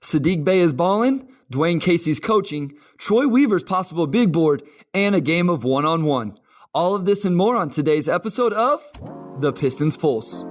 Saddiq Bey is balling, Dwayne Casey's coaching, Troy Weaver's possible big board, and a game of one-on-one. All of this and more on today's episode of The Pistons Pulse.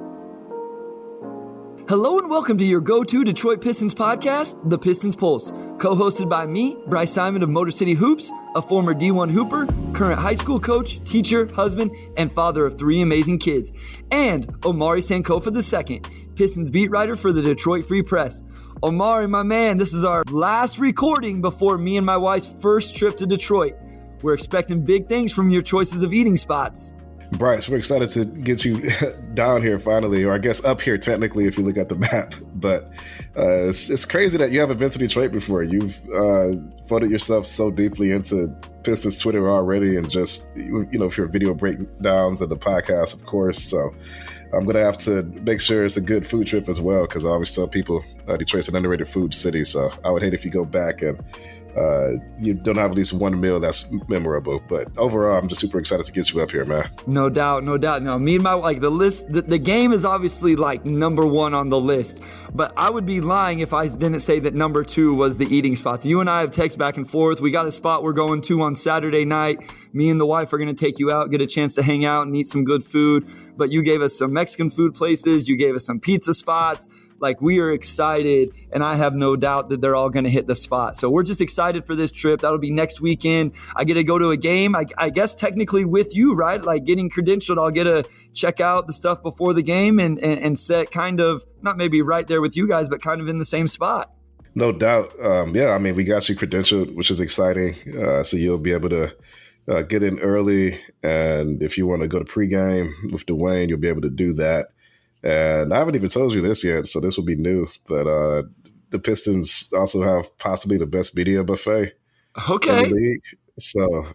Hello and welcome to your go-to Detroit Pistons podcast, The Pistons Pulse, co-hosted by me, Bryce Simon of Motor City Hoops, a former D1 Hooper, current high school coach, teacher, husband, and father of 3 amazing kids, and Omari Sankofa II, Pistons beat writer for the Detroit Free Press. Omari, my man, this is our last recording before me and my wife's first trip to Detroit. We're expecting big things from your choices of eating spots. Bryce, we're excited to get you down here finally, or I guess up here technically if you look at the map. But it's crazy that you haven't been to Detroit before. You've voted yourself so deeply into Pistons Twitter already, and just, for your video breakdowns and the podcast, of course. So I'm going to have to make sure it's a good food trip as well, because I always tell people Detroit's an underrated food city. So I would hate if you go back and you don't have at least one meal that's memorable. But overall, I'm just super excited to get you up here, man. No doubt. No, me and my the list, the game is obviously number one on the list. But I would be lying if I didn't say that number 2 was the eating spots. You and I have texted back and forth. We got a spot we're going to on Saturday night. Me and the wife are going to take you out, get a chance to hang out and eat some good food. But you gave us some Mexican food places. You gave us some pizza spots. We are excited, and I have no doubt that they're all going to hit the spot. So we're just excited for this trip. That'll be next weekend. I get to go to a game, I guess technically with you, right? Getting credentialed, I'll get to check out the stuff before the game and set kind of, not maybe right there with you guys, but kind of in the same spot. No doubt. We got you credentialed, which is exciting. So you'll be able to get in early, and if you want to go to pregame with Dwayne, you'll be able to do that. And I haven't even told you this yet, so this will be new. But the Pistons also have possibly the best media buffet in the league. So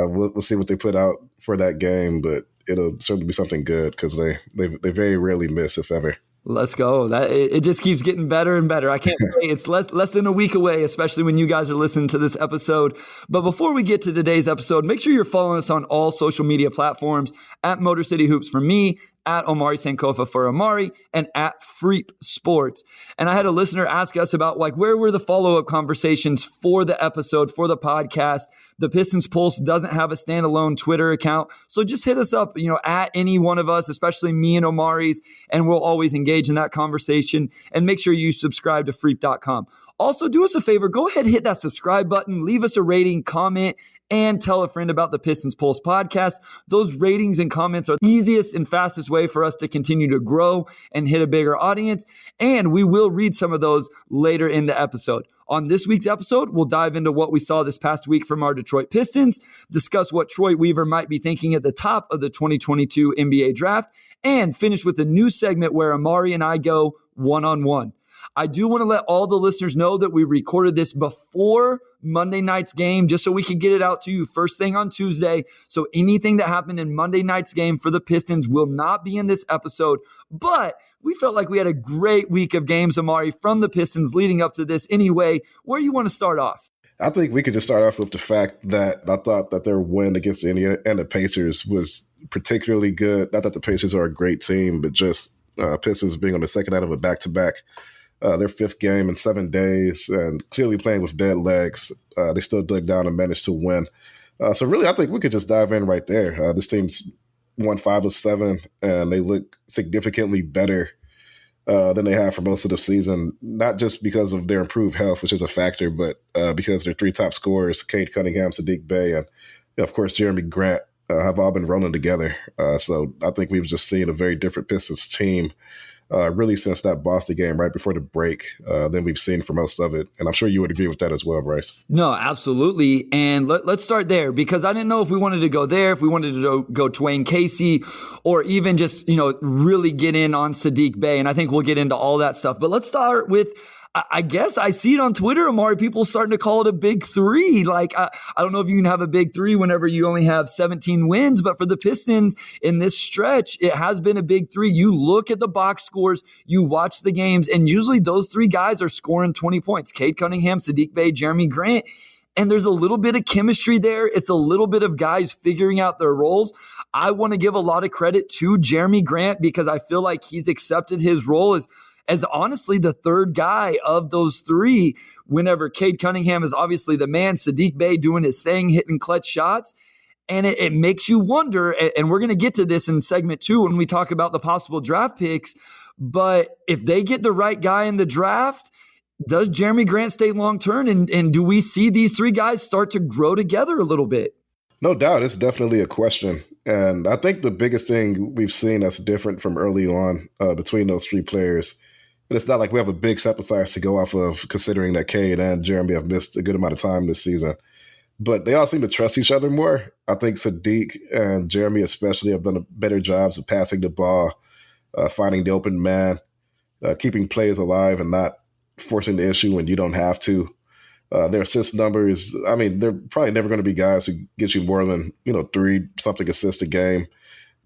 we'll see what they put out for that game, but it'll certainly be something good because they very rarely miss, if ever. Let's go. It just keeps getting better and better. I can't say it's less than a week away, especially when you guys are listening to this episode. But before we get to today's episode, make sure you're following us on all social media platforms at Motor City Hoops for me, at Omari Sankofa for Omari, and at Freep Sports. And I had a listener ask us about where were the follow-up conversations for the episode, for the podcast. The Pistons Pulse doesn't have a standalone Twitter account. So just hit us up, at any one of us, especially me and Omari's, and we'll always engage in that conversation. And make sure you subscribe to Freep.com. Also, do us a favor, go ahead and hit that subscribe button, leave us a rating, comment, and tell a friend about the Pistons Pulse podcast. Those ratings and comments are the easiest and fastest way for us to continue to grow and hit a bigger audience. And we will read some of those later in the episode. On this week's episode, we'll dive into what we saw this past week from our Detroit Pistons, discuss what Troy Weaver might be thinking at the top of the 2022 NBA draft, and finish with a new segment where Omari and I go one-on-one. I do want to let all the listeners know that we recorded this before Monday night's game just so we could get it out to you first thing on Tuesday. So anything that happened in Monday night's game for the Pistons will not be in this episode. But we felt like we had a great week of games, Omari, from the Pistons leading up to this anyway. Where do you want to start off? I think we could just start off with the fact that I thought that their win against the Indiana Pacers was particularly good. Not that the Pacers are a great team, but just Pistons being on the second night of a back-to-back. Their 5th game in 7 days, and clearly playing with dead legs. They still dug down and managed to win. So really, I think we could just dive in right there. This team's won 5 of 7, and they look significantly better than they have for most of the season, not just because of their improved health, which is a factor, but because their 3 top scorers, Cade Cunningham, Saddiq Bey, and of course, Jerami Grant, have all been rolling together. So I think we've just seen a very different Pistons team really since that Boston game right before the break than we've seen for most of it. And I'm sure you would agree with that as well, Bryce. No, absolutely. And let's start there, because I didn't know if we wanted to go there, if we wanted to go Dwayne Casey, or even just, really get in on Saddiq Bey. And I think we'll get into all that stuff. But let's start with, I guess I see it on Twitter, Omari, people starting to call it a big 3. I don't know if you can have a big 3 whenever you only have 17 wins, but for the Pistons in this stretch, it has been a big 3. You look at the box scores, you watch the games, and usually those 3 guys are scoring 20 points. Cade Cunningham, Saddiq Bey, Jerami Grant. And there's a little bit of chemistry there. It's a little bit of guys figuring out their roles. I want to give a lot of credit to Jerami Grant because I feel like he's accepted his role as as honestly the third guy of those three. Whenever Cade Cunningham is obviously the man, Saddiq Bey doing his thing, hitting clutch shots. And it makes you wonder, and we're going to get to this in segment 2 when we talk about the possible draft picks, but if they get the right guy in the draft, does Jerami Grant stay long-term? And do we see these three guys start to grow together a little bit? No doubt. It's definitely a question. And I think the biggest thing we've seen that's different from early on between those three players, and it's not like we have a big sample size to go off of, considering that Cade and Jerami have missed a good amount of time this season. But they all seem to trust each other more. I think Saddiq and Jerami especially have done better jobs of passing the ball, finding the open man, keeping plays alive and not forcing the issue when you don't have to. Their assist numbers, I mean, they're probably never going to be guys who get you more than, 3-something assists a game.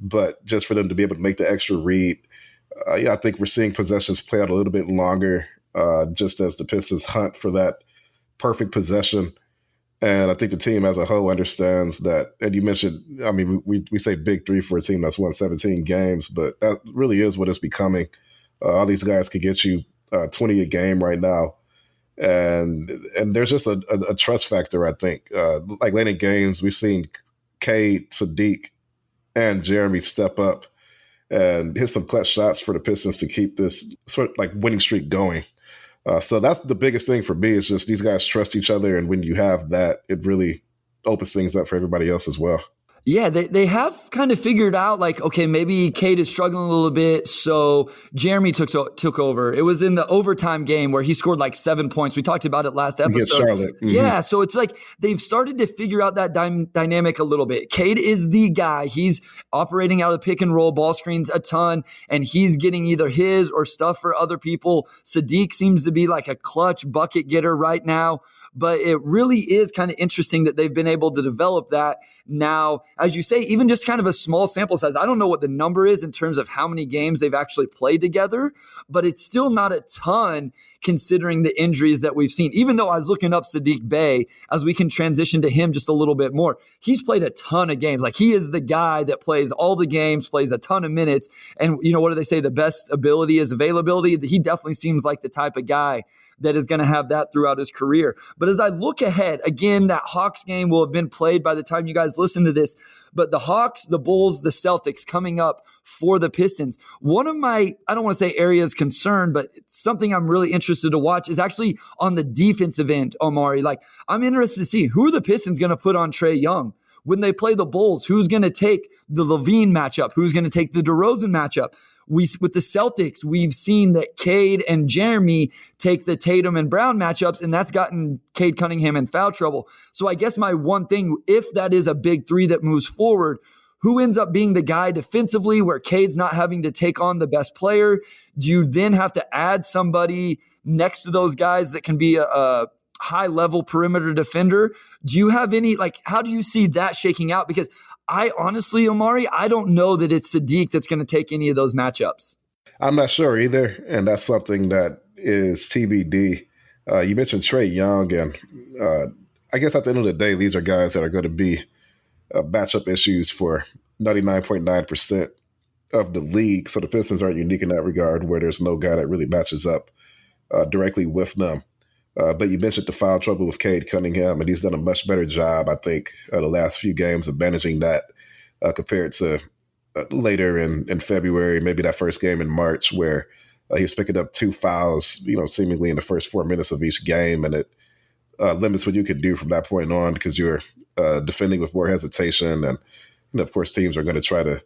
But just for them to be able to make the extra read, I think we're seeing possessions play out a little bit longer, just as the Pistons hunt for that perfect possession. And I think the team as a whole understands that. And you mentioned, I mean, we say big three for a team that's won 17 games, but that really is what it's becoming. All these guys could get you 20 a game right now. And there's just a trust factor, I think. Like late in games, we've seen Cade, Saddiq, and Jerami step up and hit some clutch shots for the Pistons to keep this sort of like winning streak going. So that's the biggest thing for me is just these guys trust each other. And when you have that, it really opens things up for everybody else as well. Yeah, they have kind of figured out like, okay, maybe Cade is struggling a little bit, so Jerami took over. It was in the overtime game where he scored like 7 points. We talked about it last episode. Against Charlotte. Mm-hmm. Yeah, so it's like they've started to figure out that dynamic a little bit. Cade is the guy. He's operating out of pick and roll ball screens a ton, and he's getting either his or stuff for other people. Saddiq seems to be like a clutch bucket getter right now. But it really is kind of interesting that they've been able to develop that now, as you say, even just kind of a small sample size. I don't know what the number is in terms of how many games they've actually played together, but it's still not a ton considering the injuries that we've seen. Even though I was looking up Saddiq Bey, as we can transition to him just a little bit more, he's played a ton of games. Like he is the guy that plays all the games, plays a ton of minutes. And what do they say? The best ability is availability. He definitely seems like the type of guy that is going to have that throughout his career. But as I look ahead, again, that Hawks game will have been played by the time you guys listen to this. But the Hawks, the Bulls, the Celtics coming up for the Pistons. One of my, I don't want to say areas concern, but something I'm really interested to watch is actually on the defensive end, Omari. Like, I'm interested to see who are the Pistons going to put on Trae Young. When they play the Bulls, who's going to take the Levine matchup? Who's going to take the DeRozan matchup? With the Celtics, we've seen that Cade and Jerami take the Tatum and Brown matchups, and that's gotten Cade Cunningham in foul trouble. So I guess my one thing, if that is a big three that moves forward, who ends up being the guy defensively where Cade's not having to take on the best player? Do you then have to add somebody next to those guys that can be a high-level perimeter defender? Do you have any, how do you see that shaking out? Because I honestly, Omari, I don't know that it's Saddiq that's going to take any of those matchups. I'm not sure either, and that's something that is TBD. You mentioned Trae Young, and I guess at the end of the day, these are guys that are going to be matchup issues for 99.9% of the league. So the Pistons aren't unique in that regard, where there's no guy that really matches up directly with them. But you mentioned the foul trouble with Cade Cunningham, and he's done a much better job, I think, the last few games of managing that compared to later in February, maybe that first game in March, where he was picking up 2 fouls, seemingly in the first 4 minutes of each game, and it limits what you can do from that point on because you're defending with more hesitation, and of course, teams are going to try to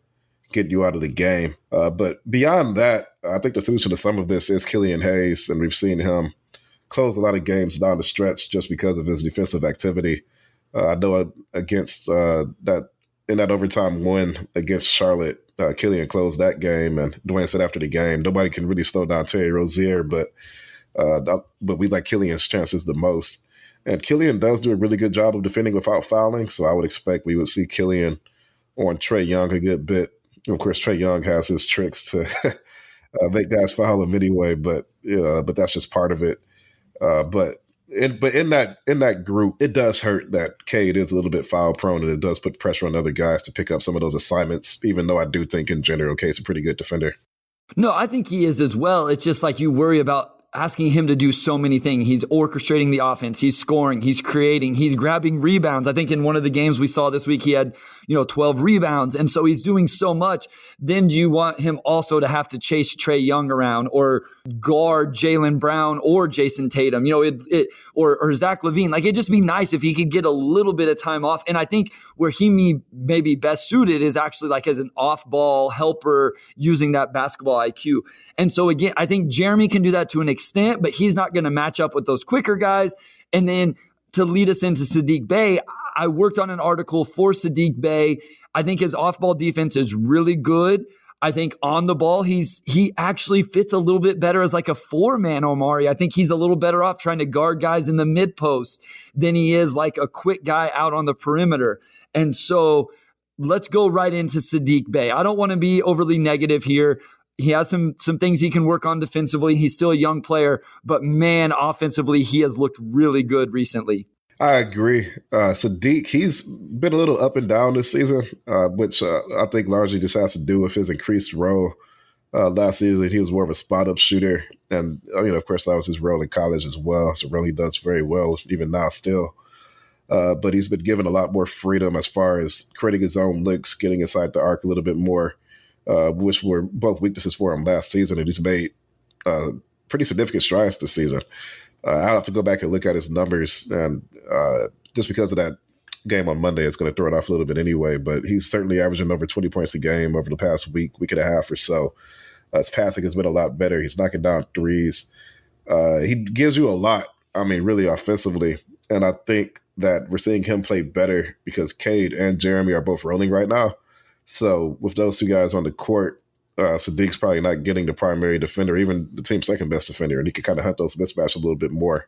get you out of the game. But beyond that, I think the solution to some of this is Killian Hayes, and we've seen him closed a lot of games down the stretch just because of his defensive activity. I know against that overtime win against Charlotte, Killian closed that game, and Dwayne said after the game, nobody can really slow down Terry Rozier, but we like Killian's chances the most. And Killian does do a really good job of defending without fouling, so I would expect we would see Killian on Trae Young a good bit. Of course, Trae Young has his tricks to make guys foul him anyway, but that's just part of it. But in that group, it does hurt that Cade is a little bit foul prone, and it does put pressure on other guys to pick up some of those assignments, even though I do think in general Cade's a pretty good defender. No, I think he is as well. It's just like you worry about asking him to do so many things. He's orchestrating the offense. He's scoring. He's creating. He's grabbing rebounds. I think in one of the games we saw this week, he had, 12 rebounds. And so he's doing so much. Then do you want him also to have to chase Trae Young around or guard Jaylen Brown or Jason Tatum, or Zach LaVine? Like, it'd just be nice if he could get a little bit of time off. And I think where he may be best suited is actually like as an off-ball helper using that basketball IQ. And so again, I think Jerami can do that to an extent, but he's not going to match up with those quicker guys. And then to lead us into Saddiq Bey, I worked on an article for Saddiq Bey. I think his off-ball defense is really good. I think on the ball, he actually fits a little bit better as like a four-man Omari. I think he's a little better off trying to guard guys in the mid-post than he is like a quick guy out on the perimeter. And so let's go right into Saddiq Bey. I don't want to be overly negative here. He has some things he can work on defensively. He's still a young player, but man, offensively, he has looked really good recently. I agree. Saddiq, he's been a little up and down this season, which I think largely just has to do with his increased role. Last season, he was more of a spot-up shooter. And, of course, that was his role in college as well. It's a role he does very well, even now still. But he's been given a lot more freedom as far as creating his own looks, getting inside the arc a little bit more, which were both weaknesses for him last season. And he's made pretty significant strides this season. I'll have to go back and look at his numbers, and just because of that game on Monday, it's going to throw it off a little bit anyway. But he's certainly averaging over 20 points a game over the past week and a half or so. His passing has been a lot better. He's knocking down threes. He gives you a lot, really offensively. And I think that we're seeing him play better because Cade and Jerami are both rolling right now. So with those two guys on the court, Saddiq's probably not getting the primary defender, even the team's second best defender, and he can kind of hunt those mismatches a little bit more,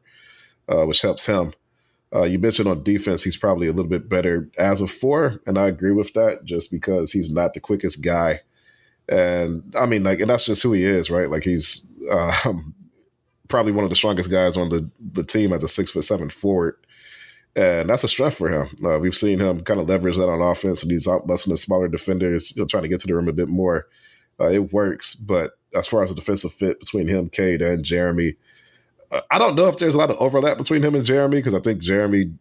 which helps him. You mentioned on defense, he's probably a little bit better as a four, and I agree with that just because he's not the quickest guy. And and that's just who he is, right? Like he's probably one of the strongest guys on the team as a 6'7" forward. And that's a strength for him. We've seen him kind of leverage that on offense, and he's outbusting the smaller defenders, trying to get to the rim a bit more. It works, but as far as the defensive fit between him, Cade, and Jerami, I don't know if there's a lot of overlap between him and Jerami because I think Jerami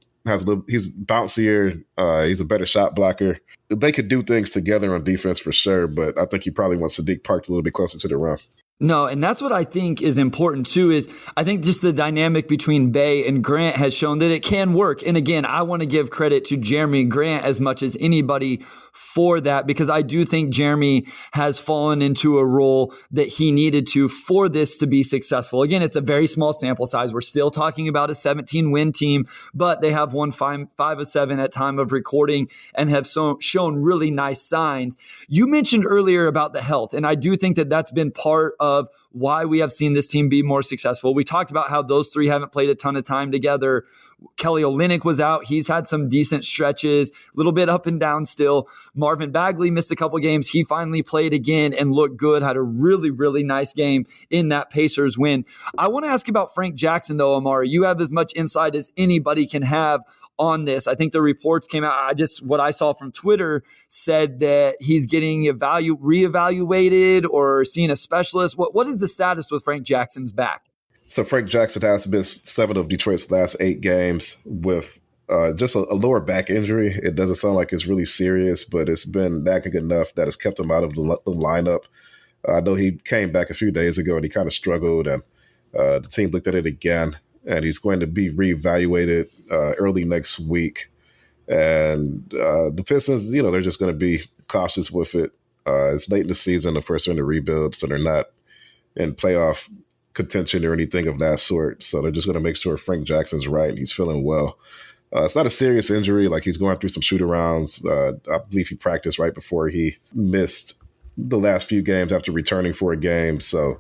he's bouncier, he's a better shot blocker. They could do things together on defense for sure, but I think he probably wants Saddiq parked a little bit closer to the rim. No, and that's what I think is important too, is I think just the dynamic between Bey and Grant has shown that it can work. And again, I want to give credit to Jerami Grant as much as anybody for that, because I do think Jerami has fallen into a role that he needed to for this to be successful. Again, it's a very small sample size. We're still talking about a 17-win team, but they have won 5 of 7 at time of recording and have shown really nice signs. You mentioned earlier about the health, and I do think that that's been part of why we have seen this team be more successful. We talked about how those three haven't played a ton of time together. Kelly Olynyk was out. He's had some decent stretches, a little bit up and down still. Marvin Bagley missed a couple games. He finally played again and looked good, had a really, really nice game in that Pacers win. I want to ask you about Frank Jackson, though, Omari. You have as much insight as anybody can have on this. I think the reports came out. What I saw from Twitter said that he's getting reevaluated or seeing a specialist. What is the status with Frank Jackson's back? So Frank Jackson has missed 7 of Detroit's last 8 games with just a lower back injury. It doesn't sound like it's really serious, but it's been nagging enough that it's kept him out of the lineup. I know he came back a few days ago and he kind of struggled, and the team looked at it again, and he's going to be reevaluated early next week. And the Pistons, they're just going to be cautious with it. It's late in the season. Of course, they're in the rebuild, so they're not in playoff contention or anything of that sort. So they're just going to make sure Frank Jackson's right and he's feeling well. It's not a serious injury. Like, he's going through some shoot-arounds. I believe he practiced right before he missed the last few games after returning for a game. So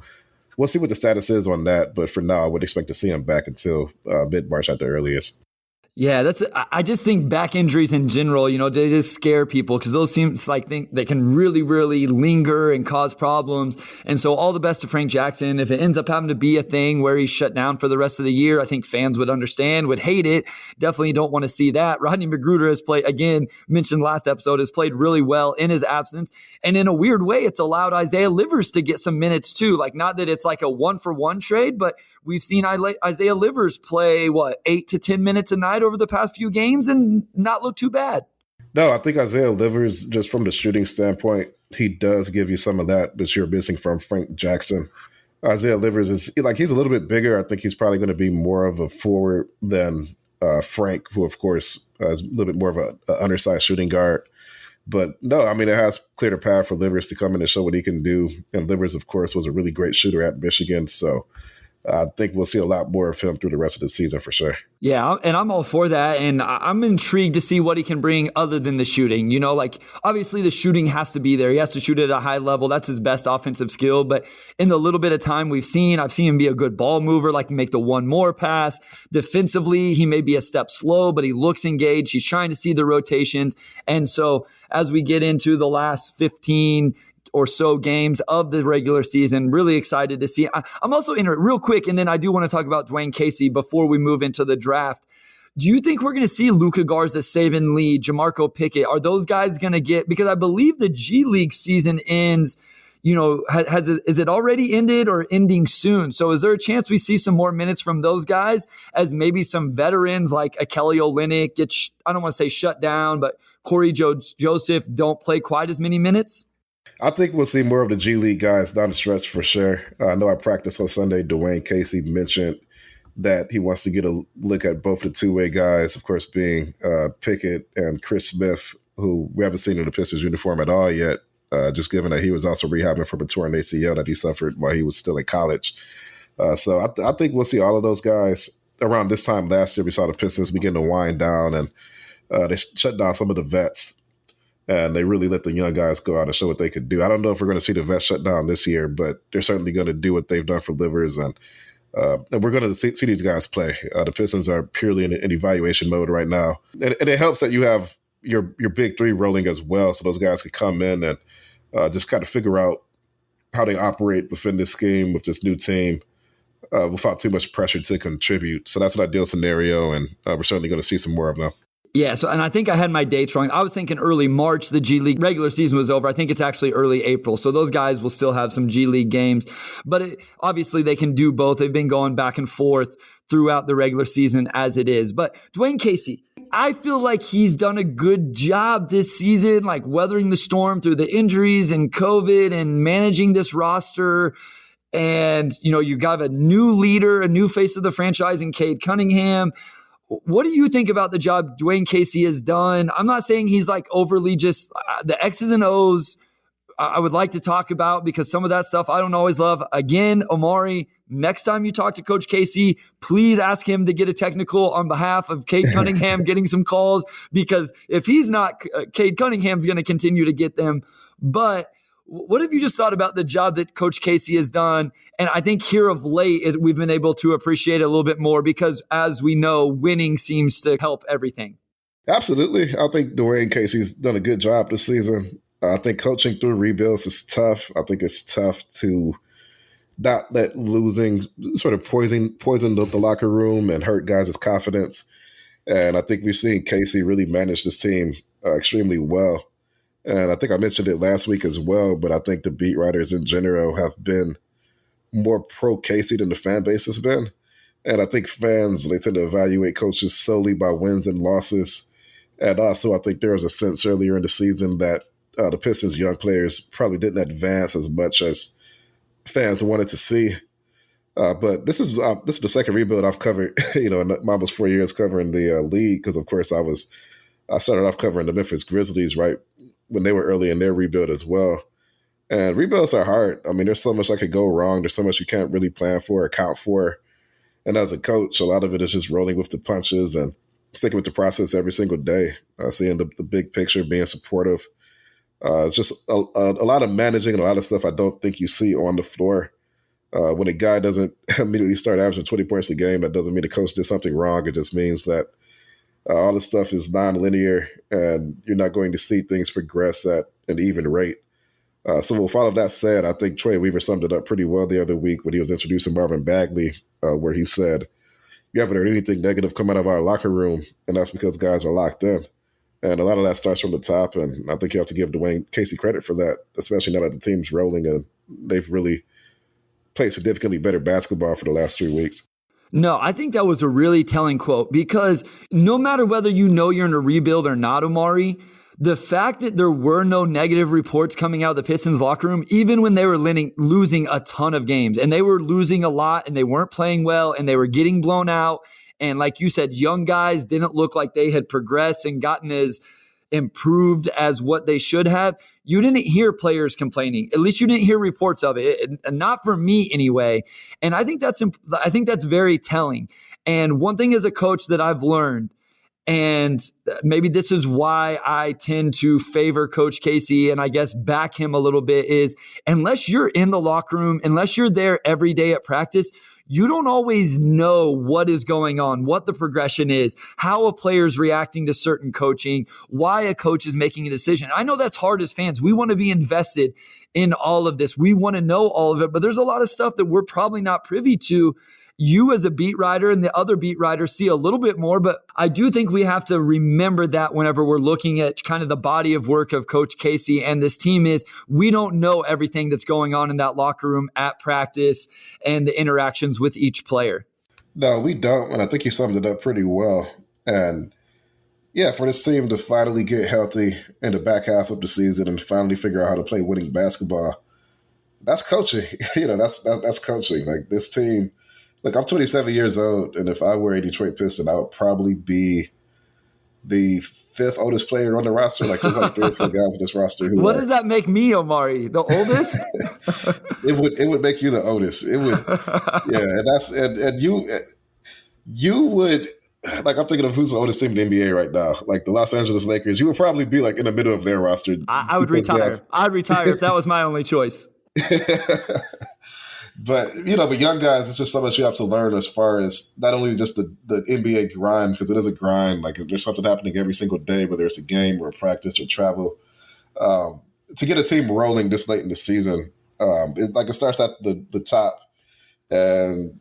we'll see what the status is on that. But for now, I would expect to see him back until mid-March at the earliest. Yeah, I just think back injuries in general, they just scare people because those seems like they can really, really linger and cause problems. And so all the best to Frank Jackson. If it ends up having to be a thing where he's shut down for the rest of the year, I think fans would understand, would hate it. Definitely don't want to see that. Rodney McGruder has played, again, mentioned last episode, has played really well in his absence. And in a weird way, it's allowed Isaiah Livers to get some minutes too. Like, not that it's like a 1-for-1 trade, but we've seen Isaiah Livers play, 8 to 10 minutes a night over the past few games and not look too bad. No, I think Isaiah Livers, just from the shooting standpoint, he does give you some of that, but you're missing from Frank Jackson. Isaiah Livers is he's a little bit bigger. I think he's probably going to be more of a forward than Frank, who of course is a little bit more of an undersized shooting guard. But no, I mean, it has cleared a path for Livers to come in and show what he can do. And Livers, of course, was a really great shooter at Michigan. So I think we'll see a lot more of him through the rest of the season for sure. Yeah, and I'm all for that. And I'm intrigued to see what he can bring other than the shooting. Obviously the shooting has to be there. He has to shoot at a high level. That's his best offensive skill. But in the little bit of time I've seen him be a good ball mover, like make the one more pass. Defensively, he may be a step slow, but he looks engaged. He's trying to see the rotations. And so as we get into the last 15 or so games of the regular season, really excited to see. I'm also real quick, and then I do want to talk about Dwayne Casey before we move into the draft. Do you think we're going to see Luka Garza, Saban Lee, Jamarco Pickett? Are those guys going to get, because I believe the G League season ends, is it already ended or ending soon? So is there a chance we see some more minutes from those guys as maybe some veterans like a Kelly Olynyk get, I don't want to say shut down, but Corey Joseph don't play quite as many minutes? I think we'll see more of the G League guys down the stretch for sure. I know I practiced on Sunday. Dwayne Casey mentioned that he wants to get a look at both the two-way guys, of course, being Pickett and Chris Smith, who we haven't seen in the Pistons uniform at all yet, just given that he was also rehabbing from a torn ACL that he suffered while he was still in college. So I think we'll see all of those guys. Around this time last year, we saw the Pistons begin to wind down, and they shut down some of the vets. And they really let the young guys go out and show what they could do. I don't know if we're going to see the vets shut down this year, but they're certainly going to do what they've done for Livers. And we're going to see these guys play. The Pistons are purely in evaluation mode right now. And it helps that you have your big three rolling as well, so those guys can come in and just kind of figure out how they operate within this scheme with this new team without too much pressure to contribute. So that's an ideal scenario, and we're certainly going to see some more of them. Yeah, and I think I had my dates wrong. I was thinking early March, the G League regular season was over. I think it's actually early April. So those guys will still have some G League games. But obviously they can do both. They've been going back and forth throughout the regular season as it is. But Dwayne Casey, I feel like he's done a good job this season, like weathering the storm through the injuries and COVID and managing this roster. And, you got a new leader, a new face of the franchise in Cade Cunningham. What do you think about the job Dwayne Casey has done? I'm not saying he's like overly just the X's and O's I would like to talk about, because some of that stuff I don't always love. Again, Omari, next time you talk to Coach Casey, please ask him to get a technical on behalf of Cade Cunningham getting some calls, because if he's not, Cade Cunningham's going to continue to get them. But what have you just thought about the job that Coach Casey has done? And I think here of late, we've been able to appreciate it a little bit more because, as we know, winning seems to help everything. Absolutely. I think Dwayne Casey's done a good job this season. I think coaching through rebuilds is tough. I think it's tough to not let losing sort of poison the locker room and hurt guys' confidence. And I think we've seen Casey really manage this team extremely well. And I think I mentioned it last week as well, but I think the beat writers in general have been more pro-Casey than the fan base has been. And I think fans, they tend to evaluate coaches solely by wins and losses. And also, I think there was a sense earlier in the season that the Pistons' young players probably didn't advance as much as fans wanted to see. But this is the second rebuild I've covered, in almost 4 years covering the league, because, of course, I started off covering the Memphis Grizzlies right when they were early in their rebuild as well. And rebuilds are hard. I mean, there's so much that could go wrong. There's so much you can't really plan for or account for. And as a coach, a lot of it is just rolling with the punches and sticking with the process every single day, seeing the big picture, being supportive. It's just a lot of managing and a lot of stuff I don't think you see on the floor. When a guy doesn't immediately start averaging 20 points a game, that doesn't mean the coach did something wrong. It just means that All this stuff is nonlinear, and you're not going to see things progress at an even rate. So with all of that said, I think Troy Weaver summed it up pretty well the other week when he was introducing Marvin Bagley, where he said, "You haven't heard anything negative come out of our locker room, and that's because guys are locked in." And a lot of that starts from the top, and I think you have to give Dwayne Casey credit for that, especially now that the team's rolling and they've really played significantly better basketball for the last 3 weeks. No, I think that was a really telling quote, because no matter whether you know you're in a rebuild or not, Omari, the fact that there were no negative reports coming out of the Pistons locker room, even when they were losing a ton of games, and they were losing a lot and they weren't playing well and they were getting blown out. And like you said, young guys didn't look like they had progressed and gotten as improved as what they should have. You didn't hear players complaining. At least you didn't hear reports of it, not for me anyway. And I think that's very telling. And one thing as a coach that I've learned, and maybe this is why I tend to favor Coach Casey and I guess back him a little bit, is unless you're in the locker room, unless you're there every day at practice, you don't always know what is going on, what the progression is, how a player's reacting to certain coaching, why a coach is making a decision. I know that's hard as fans. We want to be invested in all of this. We want to know all of it, but there's a lot of stuff that we're probably not privy to. You as a beat writer and the other beat writers see a little bit more, but I do think we have to remember that whenever we're looking at kind of the body of work of Coach Casey and this team, is we don't know everything that's going on in that locker room at practice and the interactions with each player. No, we don't, and I think you summed it up pretty well. And yeah, for this team to finally get healthy in the back half of the season and finally figure out how to play winning basketball, that's coaching. That's coaching. Like, this team, look, I'm 27 years old, and if I were a Detroit Piston, I would probably be the 5th oldest player on the roster. Like, there's like 3 or 4 guys on this roster who. What does that make me, Omari? The oldest? It would make you the oldest. It would, yeah. And you would, like, I'm thinking of who's the oldest team in the NBA right now. Like the Los Angeles Lakers, you would probably be like in the middle of their roster. I would retire. I'd retire if that was my only choice. But, but young guys, it's just so much you have to learn as far as not only just the NBA grind, because it is a grind. Like, there's something happening every single day, whether it's a game or a practice or travel. To get a team rolling this late in the season, it starts at the top. And,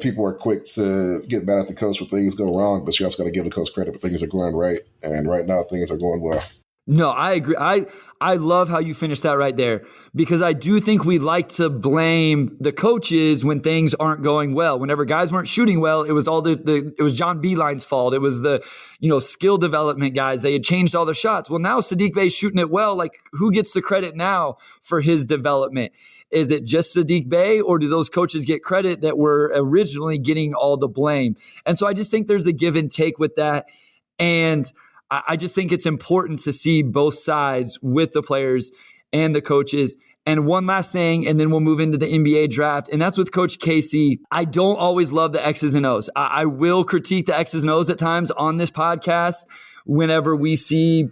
people are quick to get mad at the coach when things go wrong, but you also got to give the coach credit when things are going right. And right now, things are going well. No, I agree. I love how you finished that right there, because I do think we like to blame the coaches when things aren't going well. Whenever guys weren't shooting well, it was all it was John Beilein's fault. It was the skill development guys. They had changed all their shots. Well, now Saddiq Bey's shooting it well. Like, who gets the credit now for his development? Is it just Saddiq Bey, or do those coaches get credit that were originally getting all the blame? And so I just think there's a give and take with that. And I just think it's important to see both sides with the players and the coaches. And one last thing, and then we'll move into the NBA draft, and that's with Coach Casey. I don't always love the X's and O's. I will critique the X's and O's at times on this podcast whenever we see,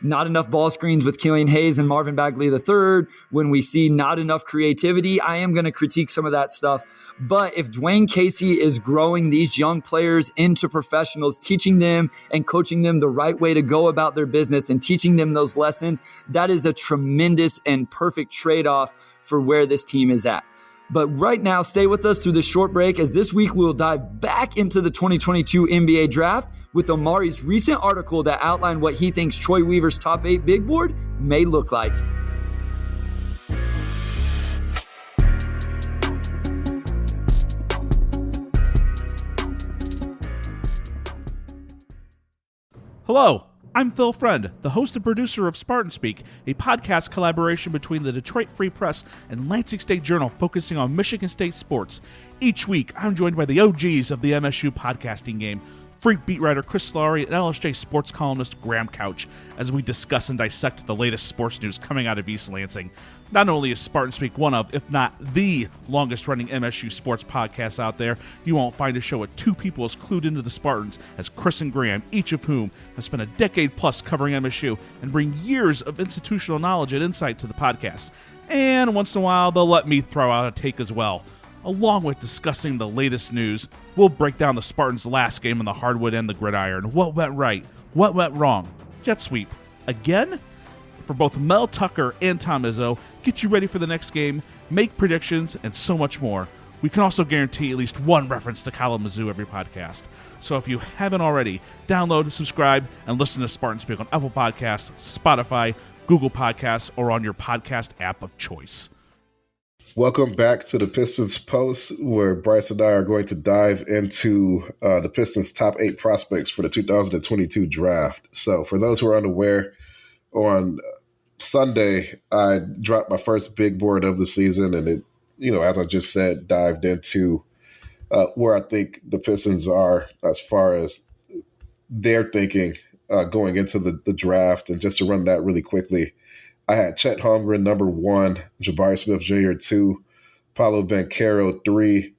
not enough ball screens with Killian Hayes and Marvin Bagley III, when we see not enough creativity. I am going to critique some of that stuff. But if Dwayne Casey is growing these young players into professionals, teaching them and coaching them the right way to go about their business and teaching them those lessons, that is a tremendous and perfect trade-off for where this team is at. But right now, stay with us through this short break, as this week we'll dive back into the 2022 NBA draft with Omari's recent article that outlined what he thinks Troy Weaver's top 8 big board may look like. Hello, I'm Phil Friend, the host and producer of Spartan Speak, a podcast collaboration between the Detroit Free Press and Lansing State Journal focusing on Michigan State sports. Each week, I'm joined by the OGs of the MSU podcasting game, Freak beat writer Chris Laurie and LSJ sports columnist Graham Couch, as we discuss and dissect the latest sports news coming out of East Lansing. Not only is Spartan Speak one of, if not the longest-running MSU sports podcasts out there, you won't find a show with 2 people as clued into the Spartans as Chris and Graham, each of whom have spent a decade-plus covering MSU and bring years of institutional knowledge and insight to the podcast. And once in a while, they'll let me throw out a take as well. along with discussing the latest news. We'll break down the Spartans' last game on the hardwood and the gridiron, what went right, what went wrong, jet sweep, again? For both Mel Tucker and Tom Izzo, get you ready for the next game, make predictions, and so much more. We can also guarantee at least one reference to Kalamazoo every podcast. So if you haven't already, download, subscribe, and listen to Spartan Speak on Apple Podcasts, Spotify, Google Podcasts, or on your podcast app of choice. Welcome back to the Pistons Post, where Bryce and I are going to dive into the Pistons' top 8 prospects for the 2022 draft. So for those who are unaware, on Sunday, I dropped my first big board of the season, and it, as I just said, dived into where I think the Pistons are as far as their thinking going into the draft. And just to run that really quickly, I had Chet Holmgren, number 1, Jabari Smith Jr., 2, Paolo Banchero, 3,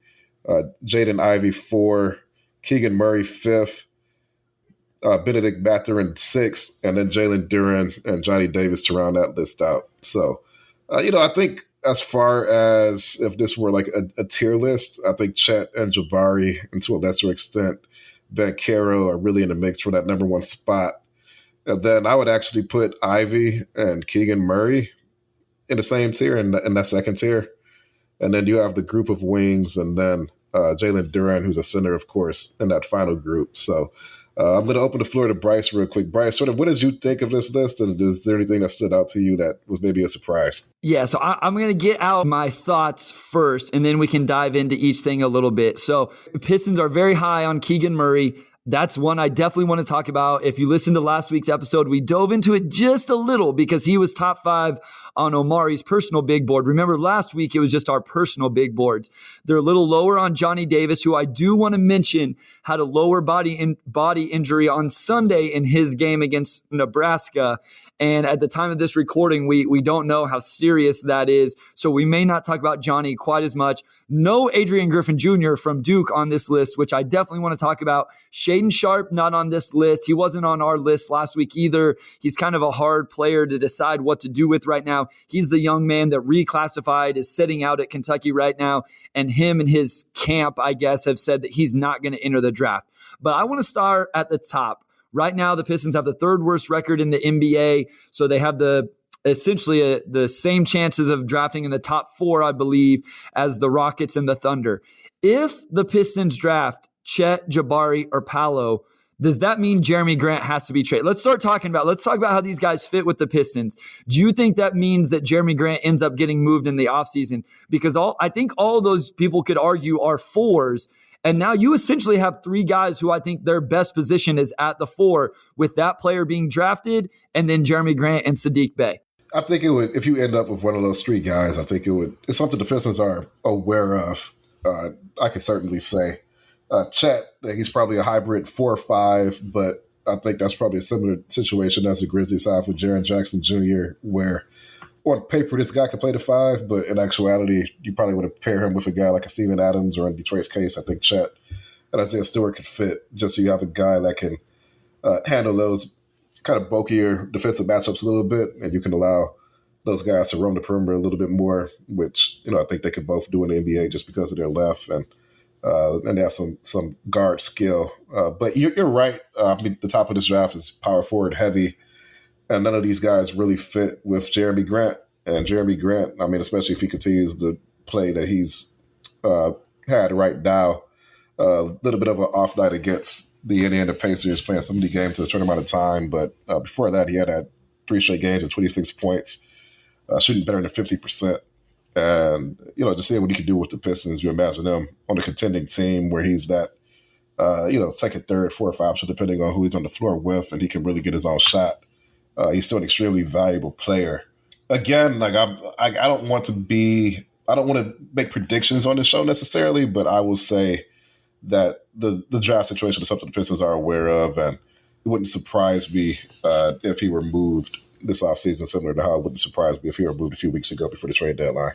Jaden Ivey, 4, Keegan Murray, 5th, Benedict Mathurin, 6th, and then Jalen Duren and Johnny Davis to round that list out. So, I think as far as if this were like a tier list, I think Chet and Jabari, and to a lesser extent, Banchero are really in the mix for that number 1 spot. And then I would actually put Ivy and Keegan Murray in the same tier, in that second tier. And then you have the group of wings, and then Jalen Duren, who's a center, of course, in that final group. So I'm going to open the floor to Bryce real quick. Bryce, sort of what did you think of this list? And is there anything that stood out to you that was maybe a surprise? Yeah, so I'm going to get out my thoughts first, and then we can dive into each thing a little bit. So Pistons are very high on Keegan Murray. That's one I definitely want to talk about. If you listened to last week's episode, we dove into it just a little because he was top 5 on Omari's personal big board. Remember, last week it was just our personal big boards. They're a little lower on Johnny Davis, who I do want to mention had a lower body injury on Sunday in his game against Nebraska. And at the time of this recording, we don't know how serious that is. So we may not talk about Johnny quite as much. No Adrian Griffin Jr. from Duke on this list, which I definitely want to talk about. Shaedon Sharpe, not on this list. He wasn't on our list last week either. He's kind of a hard player to decide what to do with right now. He's the young man that reclassified, is sitting out at Kentucky right now. And him and his camp, I guess, have said that he's not going to enter the draft. But I want to start at the top. Right now, the Pistons have the 3rd worst record in the NBA, so they have essentially the same chances of drafting in the top 4, I believe, as the Rockets and the Thunder. If the Pistons draft Chet, Jabari, or Paolo, does that mean Jerami Grant has to be traded? Let's talk about how these guys fit with the Pistons. Do you think that means that Jerami Grant ends up getting moved in the offseason? Because I think all those people could argue are 4s. And now you essentially have 3 guys who I think their best position is at the 4, with that player being drafted and then Jerami Grant and Saddiq Bey. I think it would, if you end up with one of those 3 guys, I think it's something the Pistons are aware of. I can certainly say Chet, he's probably a hybrid 4 or 5, but I think that's probably a similar situation as the Grizzlies have with Jaren Jackson Jr., where on paper, this guy could play the 5, but in actuality, you probably want to pair him with a guy like a Steven Adams, or in Detroit's case, I think Chet and Isaiah Stewart could fit, just so you have a guy that can handle those kind of bulkier defensive matchups a little bit, and you can allow those guys to roam the perimeter a little bit more, which I think they could both do in the NBA just because of their length and they have some guard skill. But you're right. I mean, the top of this draft is power forward heavy. And none of these guys really fit with Jerami Grant. And Jerami Grant, I mean, especially if he continues the play that he's had right now, a little bit of an off night against the Indiana Pacers, playing so many games to a short amount of time. But before that, he had 3 straight games of 26 points, shooting better than 50%. And, just seeing what he can do with the Pistons, you imagine him on a contending team where he's that, second, third, 4 or 5, so depending on who he's on the floor with, and he can really get his own shot. He's still an extremely valuable player. Again, I don't want to make predictions on the show necessarily, but I will say that the draft situation is something the Pistons are aware of, and it wouldn't surprise me if he were moved this offseason, similar to how it wouldn't surprise me if he were moved a few weeks ago before the trade deadline.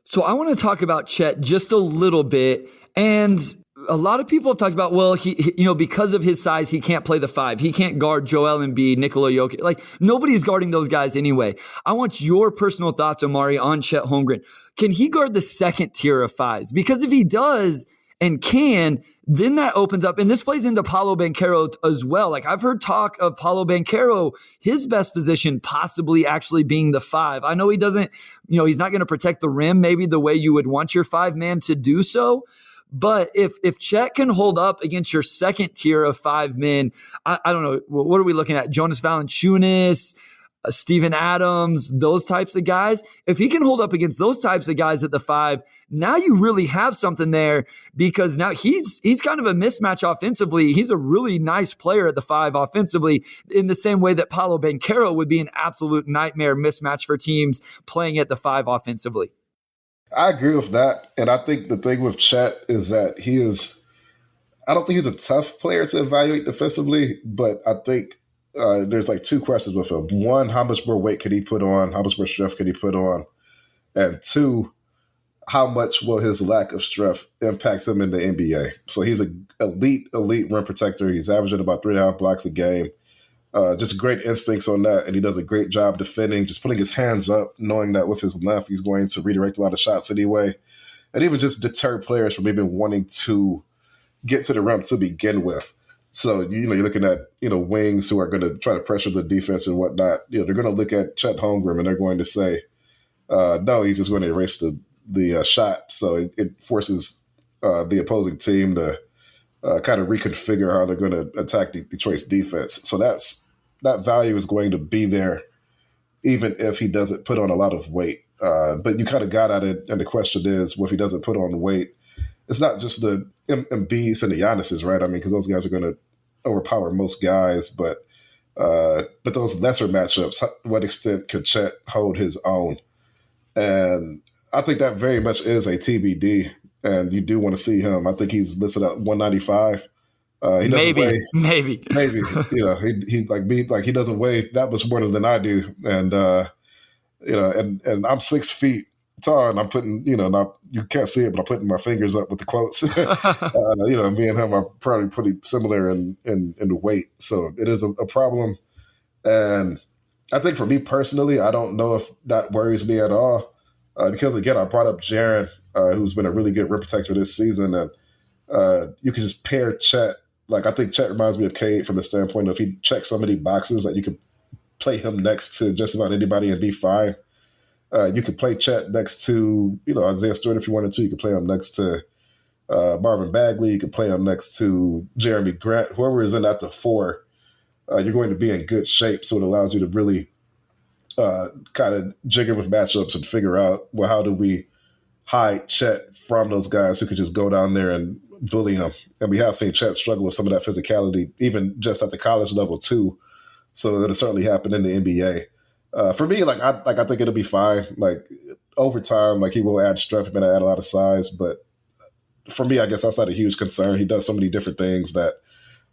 So I want to talk about Chet just a little bit. And a lot of people have talked about, well, he because of his size, he can't play the 5. He can't guard Joel Embiid, Nikola Jokic. Like, nobody's guarding those guys anyway. I want your personal thoughts, Omari, on Chet Holmgren. can he guard the second tier of fives? Because if he does and can, then that opens up, and this plays into Paolo Banchero as well. Like, I've heard talk of Paolo Banchero, his best position possibly actually being the five. I know he doesn't, he's not going to protect the rim maybe the way you would want your five man to do so. But if Chet can hold up against your second tier of five men, I don't know, what are we looking at? Jonas Valanciunas, Steven Adams, those types of guys. If he can hold up against those types of guys at the five, now you really have something there, because now he's kind of a mismatch offensively. He's a really nice player at the five offensively, in the same way that Paolo Banchero would be an absolute nightmare mismatch for teams playing at the five offensively. I agree with that. And I think the thing with Chet is that I don't think he's a tough player to evaluate defensively, but I think there's like two questions with him. One, how much more weight can he put on? How much more strength can he put on? And two, how much will his lack of strength impact him in the NBA? So he's an elite rim protector. He's averaging about 3.5 blocks a game. Just great instincts on that, and he does a great job defending, just putting his hands up, knowing that with his left, he's going to redirect a lot of shots anyway, and even just deter players from even wanting to get to the rim to begin with. So, you're looking at, wings who are going to try to pressure the defense and whatnot. They're going to look at Chet Holmgren and they're going to say, no, he's just going to erase the shot. So it forces the opposing team to kind of reconfigure how they're going to attack Detroit's defense. So that value is going to be there, even if he doesn't put on a lot of weight. But you kind of got at it, and the question is, well, if he doesn't put on weight, it's not just the Embiids and the Giannis's, right? I mean, because those guys are going to overpower most guys, but those lesser matchups, what extent could Chet hold his own? And I think that very much is a TBD, and you do want to see him. I think he's listed at 195. He maybe. He like me, like he doesn't weigh that much more than I do, and and I'm 6 feet tall, and I'm putting, you can't see it, but I'm putting my fingers up with the quotes. Me and him are probably pretty similar in the weight, so it is a problem. And I think for me personally, I don't know if that worries me at all, because again, I brought up Jaren, who's been a really good rim protector this season, and you can just pair Chet. Like, I think Chet reminds me of Cade from the standpoint of he checks so many boxes that you could play him next to just about anybody and be fine. You could play Chet next to, Isaiah Stewart if you wanted to. You could play him next to Marvin Bagley. You could play him next to Jerami Grant. Whoever is in at the four, you're going to be in good shape. So it allows you to really kind of jigger with matchups and figure out, well, how do we hide Chet from those guys who could just go down there and bully him? And we have seen Chet struggle with some of that physicality, even just at the college level too. So it'll certainly happen in the NBA. For me, I think it'll be fine. Like, over time, he will add strength, he may add a lot of size, but for me, I guess that's not a huge concern. He does so many different things that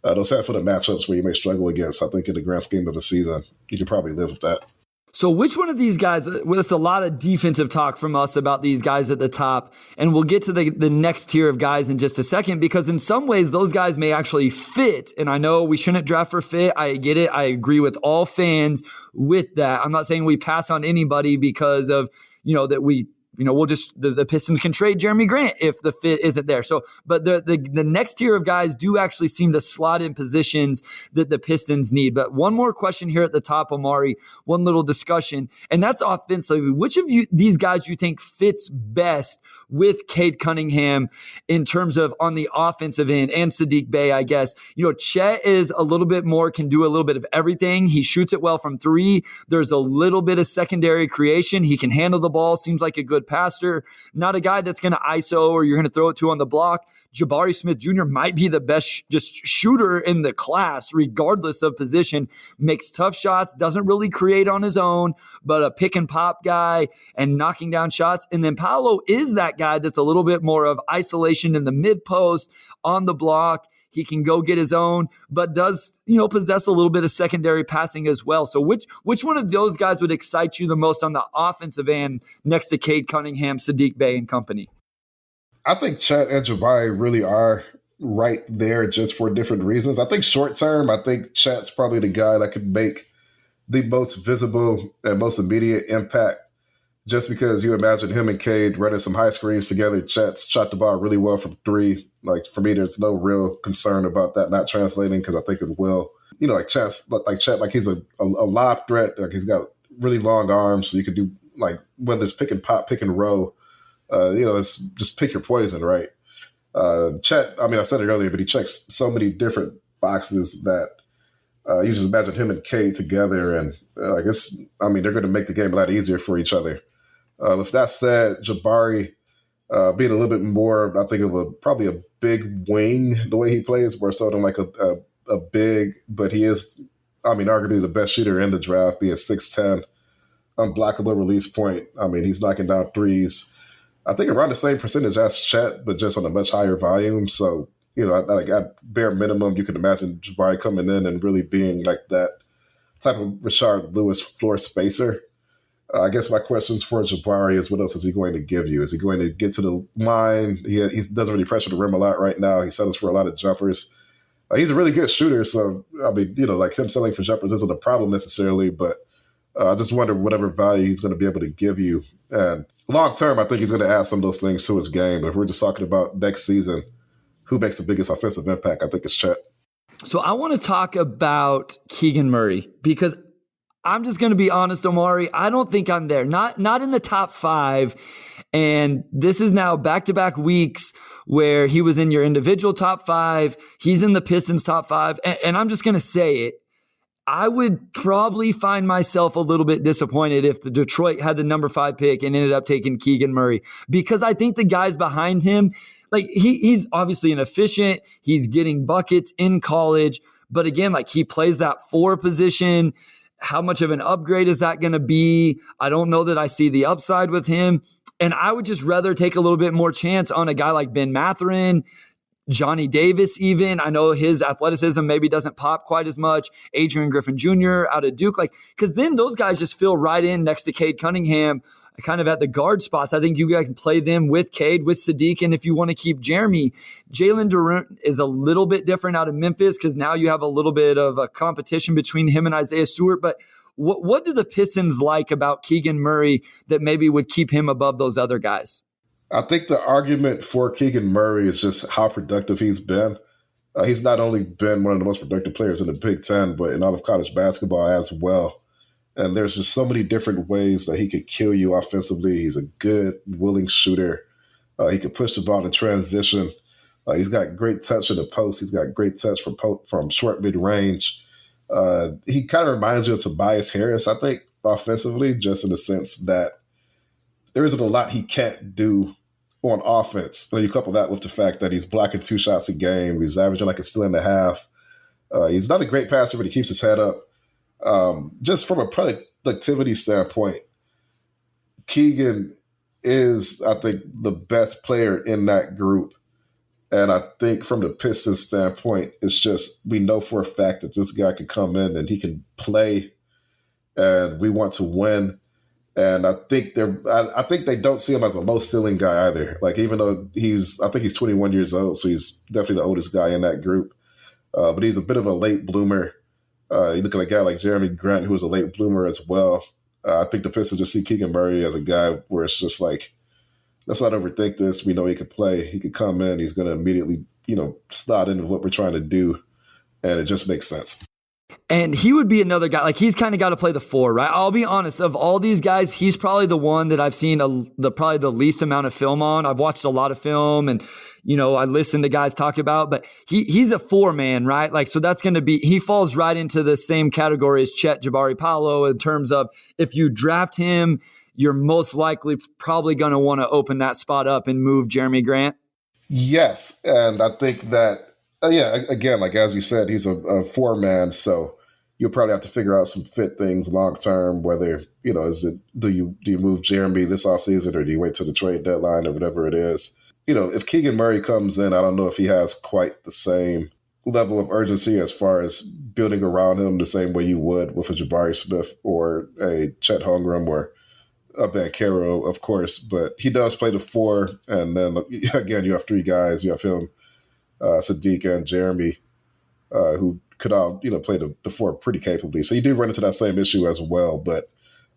those handful of matchups where you may struggle against, I think in the grand scheme of a season, you can probably live with that. So which one of these guys, with a lot of defensive talk from us about these guys at the top, and we'll get to the next tier of guys in just a second, because in some ways those guys may actually fit. And I know we shouldn't draft for fit. I get it. I agree with all fans with that. I'm not saying we pass on anybody because of, that we, we'll just, the Pistons can trade Jerami Grant if the fit isn't there. So, but the next tier of guys do actually seem to slot in positions that the Pistons need. But one more question here at the top, Omari, one little discussion, and that's offensively. Which of these guys you think fits best with Cade Cunningham in terms of on the offensive end, and Saddiq Bey, I guess? Chet is a little bit more, can do a little bit of everything. He shoots it well from three. There's a little bit of secondary creation. He can handle the ball, seems like a good passer, not a guy that's going to ISO or you're going to throw it to on the block. Jabari Smith Jr. might be the best just shooter in the class, regardless of position, makes tough shots, doesn't really create on his own, but a pick and pop guy and knocking down shots. And then Paolo is that guy that's a little bit more of isolation in the mid post, on the block. He can go get his own, but does, possess a little bit of secondary passing as well. So which one of those guys would excite you the most on the offensive end next to Cade Cunningham, Saddiq Bey, and company? I think Chet and Jabari really are right there just for different reasons. I think short term, I think Chet's probably the guy that could make the most visible and most immediate impact, just because you imagine him and Cade running some high screens together. Chet's shot the ball really well from three. Like, for me, there's no real concern about that not translating because I think it will. Like Chet, he's a lob threat. Like, he's got really long arms, so you could do, like, whether it's pick and pop, pick and roll, it's just pick your poison, right? Chet, I said it earlier, but he checks so many different boxes that you just imagine him and Cade together, and they're going to make the game a lot easier for each other. With that said, Jabari being a little bit more, I think, of probably a big wing, the way he plays, more so than like a big, but he is, arguably the best shooter in the draft, being 6'10", unblockable release point. He's knocking down threes. I think around the same percentage as Chet, but just on a much higher volume. So, at bare minimum, you can imagine Jabari coming in and really being like that type of Rashard Lewis floor spacer. I guess my questions for Jabari is, what else is he going to give you? Is he going to get to the line? He doesn't really pressure the rim a lot right now. He settles for a lot of jumpers. He's a really good shooter, so, like him settling for jumpers isn't a problem necessarily, but I just wonder whatever value he's going to be able to give you. And long term, I think he's going to add some of those things to his game. But if we're just talking about next season, who makes the biggest offensive impact? I think it's Chet. So I want to talk about Keegan Murray, because I'm just going to be honest, Omari. I don't think I'm there. Not in the top 5. And this is now back-to-back weeks where he was in your individual top 5. He's in the Pistons top 5. And I'm just going to say it. I would probably find myself a little bit disappointed if the Detroit had the number 5 pick and ended up taking Keegan Murray, because I think the guys behind him, like, he's obviously inefficient. He's getting buckets in college, but again, like, he plays that 4 position. How much of an upgrade is that going to be? I don't know that I see the upside with him. And I would just rather take a little bit more chance on a guy like Ben Mathurin, Johnny Davis even. I know his athleticism maybe doesn't pop quite as much. Adrian Griffin Jr. out of Duke. Because then those guys just fill right in next to Cade Cunningham, kind of at the guard spots. I think you guys can play them with Cade, with Saddiq, and if you want to keep Jerami. Jalen Durant is a little bit different out of Memphis because now you have a little bit of a competition between him and Isaiah Stewart. But what do the Pistons like about Keegan Murray that maybe would keep him above those other guys? I think the argument for Keegan Murray is just how productive he's been. He's not only been one of the most productive players in the Big Ten, but in all of college basketball as well. And there's just so many different ways that he could kill you offensively. He's a good, willing shooter. He can push the ball in transition. He's got great touch in the post. He's got great touch from short mid-range. He kind of reminds you of Tobias Harris, I think, offensively, just in the sense that there isn't a lot he can't do on offense. And you couple that with the fact that he's blocking 2 shots a game. He's averaging like a steal and a half. He's not a great passer, but he keeps his head up. Just from a productivity standpoint, Keegan is, I think, the best player in that group. And I think from the Pistons standpoint, it's just, we know for a fact that this guy can come in and he can play, and we want to win. And I think they don't see him as a low ceiling guy either. Like, even though I think he's 21 years old, so he's definitely the oldest guy in that group. But he's a bit of a late bloomer. You look at a guy like Jerami Grant, who was a late bloomer as well. I think the Pistons just see Keegan Murray as a guy where it's just like, let's not overthink this. We know he could play. He could come in. He's going to immediately, slot into what we're trying to do. And it just makes sense. And he would be another guy, like, he's kind of got to play the 4, right? I'll be honest, of all these guys, he's probably the one that I've seen probably the least amount of film on. I've watched a lot of film and, I listen to guys talk about, but he's a 4-man, right? Like, so that's going to be, he falls right into the same category as Chet, Jabari, Paolo, in terms of if you draft him, you're most likely probably going to want to open that spot up and move Jerami Grant. Yes. And I think that, again, like as you said, he's a 4-man, so you'll probably have to figure out some fit things long term, whether, do you move Jerami this offseason, or do you wait till the trade deadline or whatever it is? If Keegan Murray comes in, I don't know if he has quite the same level of urgency as far as building around him the same way you would with a Jabari Smith or a Chet Holmgren or a Banchero, of course. But he does play the 4, and then, again, you have 3 guys. You have him, Saddiq, and Jerami, who could all, play the 4 pretty capably. So you do run into that same issue as well. But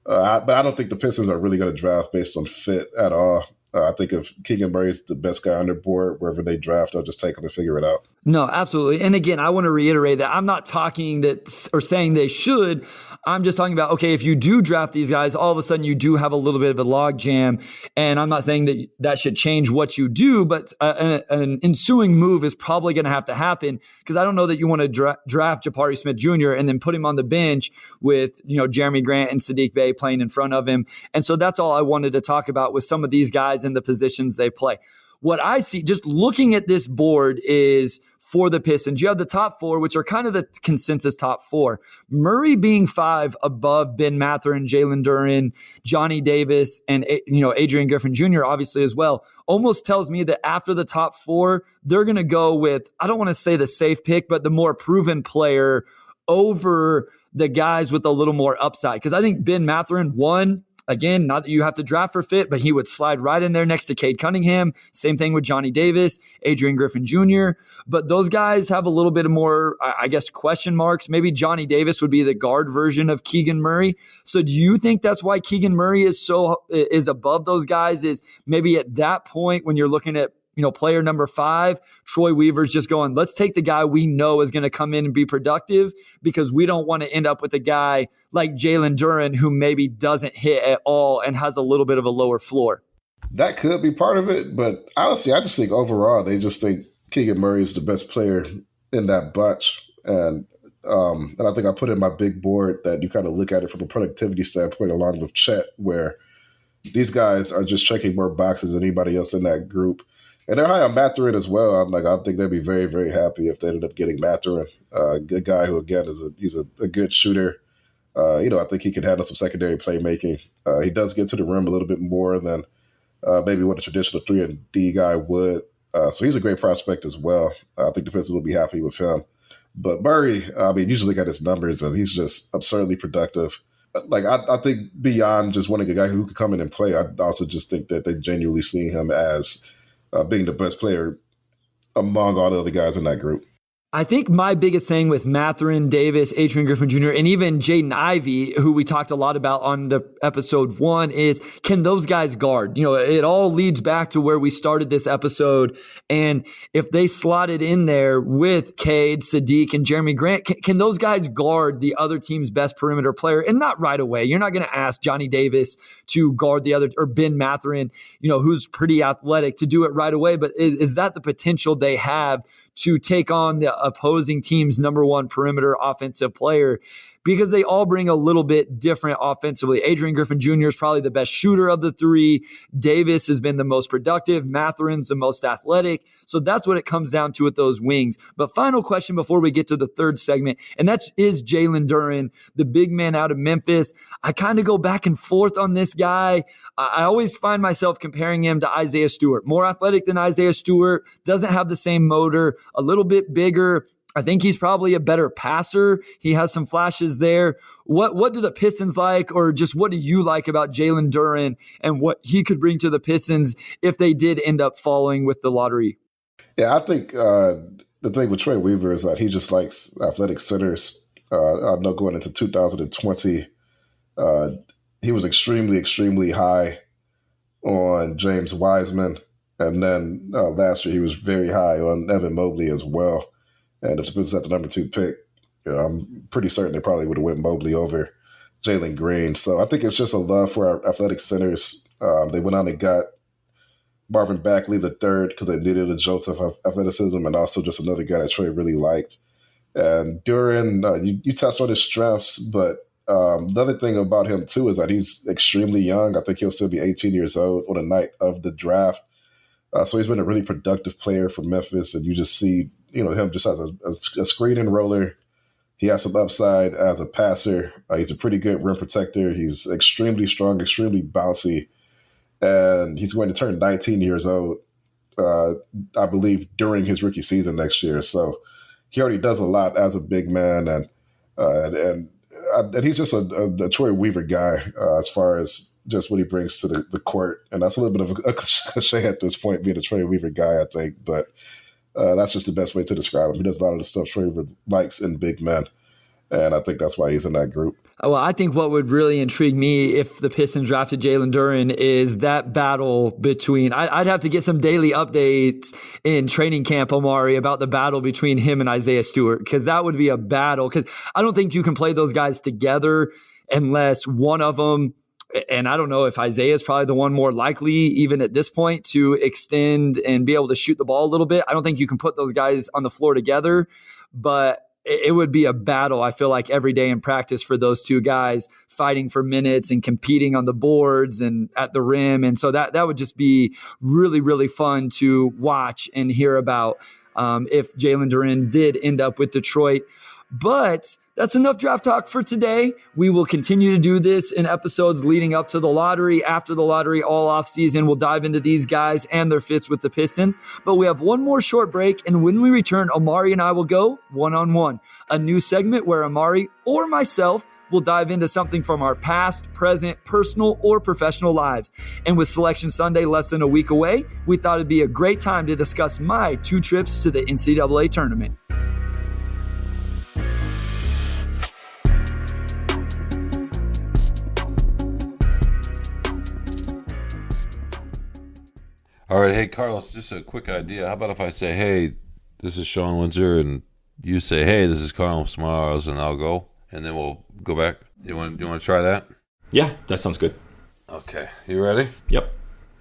But I don't think the Pistons are really going to draft based on fit at all. I think if Keegan Murray's the best guy on their board, wherever they draft, they'll just take him and figure it out. No, absolutely. And again, I want to reiterate that I'm not talking that or saying they should. I'm just talking about, okay, if you do draft these guys, all of a sudden you do have a little bit of a log jam. And I'm not saying that that should change what you do, but an ensuing move is probably going to have to happen, because I don't know that you want to draft Jabari Smith Jr. and then put him on the bench with, Jerami Grant and Saddiq Bey playing in front of him. And so that's all I wanted to talk about with some of these guys and the positions they play. What I see just looking at this board is, for the Pistons, you have the top four, which are kind of the consensus top four. Murray being 5 above Ben Mathurin, Jalen Duren, Johnny Davis, and Adrian Griffin Jr. obviously as well, almost tells me that after the top 4, they're going to go with, I don't want to say the safe pick, but the more proven player over the guys with a little more upside. Because I think Ben Mathurin, one, again, not that you have to draft for fit, but he would slide right in there next to Cade Cunningham. Same thing with Johnny Davis, Adrian Griffin Jr. But those guys have a little bit more, I guess, question marks. Maybe Johnny Davis would be the guard version of Keegan Murray. So do you think that's why Keegan Murray is above those guys? Is maybe at that point when you're looking at player number 5, Troy Weaver's just going, let's take the guy we know is going to come in and be productive, because we don't want to end up with a guy like Jalen Duren who maybe doesn't hit at all and has a little bit of a lower floor. That could be part of it, but honestly, I just think overall they just think Keegan Murray is the best player in that bunch. And I think I put in my big board that you kind of look at it from a productivity standpoint along with Chet, where these guys are just checking more boxes than anybody else in that group. And they're high on Mathurin as well. I think they'd be very, very happy if they ended up getting Mathurin, a good guy who, again, he's a good shooter. I think he can handle some secondary playmaking. He does get to the rim a little bit more than maybe what a traditional 3-and-D guy would. So he's a great prospect as well. I think the Pistons will be happy with him. But Murray, you just look at his numbers, and he's just absurdly productive. I think beyond just wanting a guy who could come in and play, I also just think that they genuinely see him as being the best player among all the other guys in that group. I think my biggest thing with Mathurin, Davis, Adrian Griffin Jr., and even Jaden Ivey, who we talked a lot about on the episode 1, is can those guys guard? It all leads back to where we started this episode. And if they slotted in there with Cade, Saddiq, and Jerami Grant, can those guys guard the other team's best perimeter player? And not right away. You're not going to ask Johnny Davis to guard the other, or Ben Mathurin, who's pretty athletic, to do it right away. But is that the potential they have to take on the opposing team's number 1 perimeter offensive player? Because they all bring a little bit different offensively. Adrian Griffin Jr. is probably the best shooter of the 3. Davis has been the most productive. Mathurin's the most athletic. So that's what it comes down to with those wings. But final question before we get to the third segment, and that is Jalen Duren, the big man out of Memphis. I kind of go back and forth on this guy. I always find myself comparing him to Isaiah Stewart. More athletic than Isaiah Stewart, doesn't have the same motor, a little bit bigger. I think he's probably a better passer. He has some flashes there. What do the Pistons like, or just what do you like about Jalen Duren and what he could bring to the Pistons if they did end up falling with the lottery? Yeah, I think the thing with Troy Weaver is that he just likes athletic centers. I know going into 2020, he was extremely, extremely high on James Wiseman. And then last year he was very high on Evan Mobley as well. And if the Pistons had the number 2 pick, I'm pretty certain they probably would have went Mobley over Jalen Green. So I think it's just a love for our athletic centers. They went on and got Marvin Bagley III because they needed a jolt of athleticism, and also just another guy that Trey really liked. And Duren, you touched on his strengths, but the other thing about him too is that he's extremely young. I think he'll still be 18 years old on the night of the draft. So he's been a really productive player for Memphis, and you just see him just as a screen and roller. He has some upside as a passer. He's a pretty good rim protector. He's extremely strong, extremely bouncy, and he's going to turn 19 years old, I believe, during his rookie season next year. So he already does a lot as a big man, and he's just a Troy Weaver guy as far as just what he brings to the court. And that's a little bit of a cliche at this point, being a Troy Weaver guy, I think. But that's just the best way to describe him. He does a lot of the stuff Troy Weaver likes in big men. And I think that's why he's in that group. Well, I think what would really intrigue me if the Pistons drafted Jalen Duren is that battle between, I'd have to get some daily updates in training camp, Omari, about the battle between him and Isaiah Stewart, because that would be a battle. Because I don't think you can play those guys together unless one of them, and I don't know if Isaiah is probably the one more likely, even at this point, to extend and be able to shoot the ball a little bit. I don't think you can put those guys on the floor together, but it would be a battle, I feel like, every day in practice for those two guys fighting for minutes and competing on the boards and at the rim. And so that would just be really, really fun to watch and hear about if Jalen Duren did end up with Detroit. But that's enough draft talk for today. We will continue to do this in episodes leading up to the lottery, after the lottery, all off season. We'll dive into these guys and their fits with the Pistons. But we have one more short break, and when we return, Omari and I will go one-on-one, a new segment where Omari or myself will dive into something from our past, present, personal, or professional lives. And with Selection Sunday less than a week away, we thought it'd be a great time to discuss my 2 trips to the NCAA tournament. All right, hey, Carlos, just a quick idea. How about if I say, hey, this is Sean Windsor, and you say, hey, this is Carlos Morales, and I'll go, and then we'll go back. You want to try that? Yeah, that sounds good. Okay, you ready? Yep.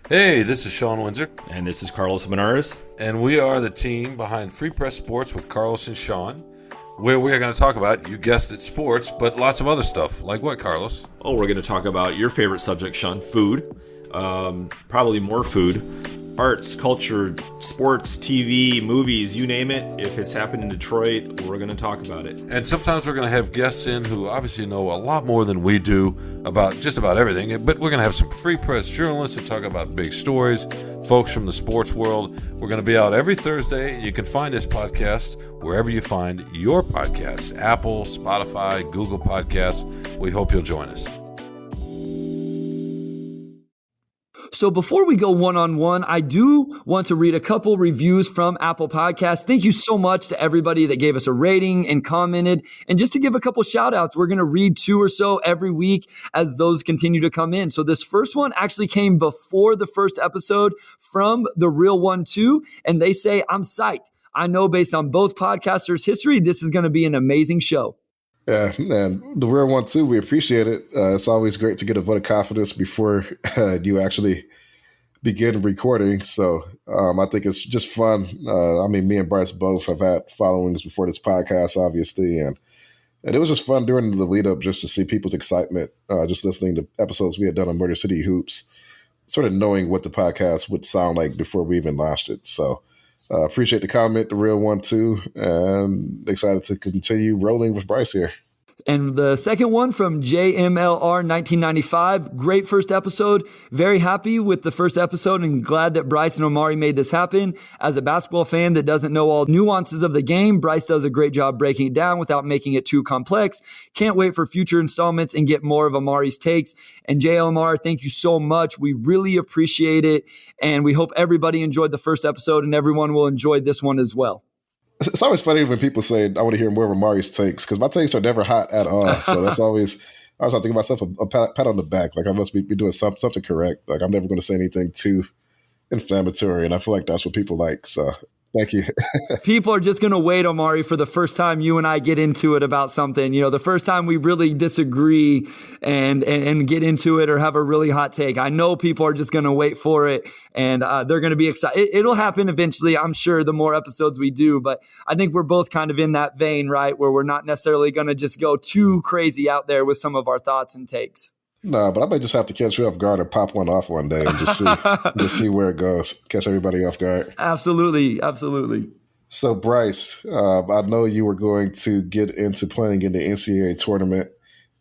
Hey, this is Sean Windsor. And this is Carlos Menares. And we are the team behind Free Press Sports with Carlos and Sean, where we are going to talk about, you guessed it, sports, but lots of other stuff. Like what, Carlos? Oh, we're going to talk about your favorite subject, Sean, food. Probably more food. Arts, culture, sports, TV, movies, you name it. If it's happened in Detroit, we're going to talk about it. And sometimes we're going to have guests in who obviously know a lot more than we do about just about everything. But we're going to have some Free Press journalists to talk about big stories, folks from the sports world. We're going to be out every Thursday. You can find this podcast wherever you find your podcasts, Apple, Spotify, Google Podcasts. We hope you'll join us. So before we go one-on-one, I do want to read a couple reviews from Apple Podcasts. Thank you so much to everybody that gave us a rating and commented. And just to give a couple shout outs, we're going to read 2 or so every week as those continue to come in. So this first one actually came before the first episode from The Real One 2. And they say, I'm psyched. I know based on both podcasters' history, this is going to be an amazing show. Yeah, and the Real One too, we appreciate it. It's always great to get a vote of confidence before you actually begin recording. So I think it's just fun. I mean, me and Bryce both have had followings before this podcast, obviously, and it was just fun during the lead up just to see people's excitement, just listening to episodes we had done on Motor City Hoops, sort of knowing what the podcast would sound like before we even launched it. So appreciate the comment, the Real One too, and excited to continue rolling with Bryce here. And the second one from JMLR 1995. Great first episode. Very happy with the first episode and glad that Bryce and Omari made this happen. As a basketball fan that doesn't know all nuances of the game, Bryce does a great job breaking it down without making it too complex. Can't wait for future installments and get more of Omari's takes. And JLMR, thank you so much. We really appreciate it. And we hope everybody enjoyed the first episode and everyone will enjoy this one as well. It's always funny when people say, I want to hear more of Omari's takes, because my takes are never hot at all. So that's always, I was thinking myself a pat on the back. Like I must be doing something correct. Like I'm never going to say anything too inflammatory. And I feel like that's what people like. So thank you. People are just going to wait, Omari, for the first time you and I get into it about something. You know, the first time we really disagree and get into it or have a really hot take. I know people are just going to wait for it and they're going to be excited. It'll happen eventually, I'm sure, the more episodes we do. But I think we're both kind of in that vein, right, where we're not necessarily going to just go too crazy out there with some of our thoughts and takes. No, but I might just have to catch you off guard and pop one off one day and just see where it goes. Catch everybody off guard. Absolutely. Absolutely. So, Bryce, I know you were going to get into playing in the NCAA tournament,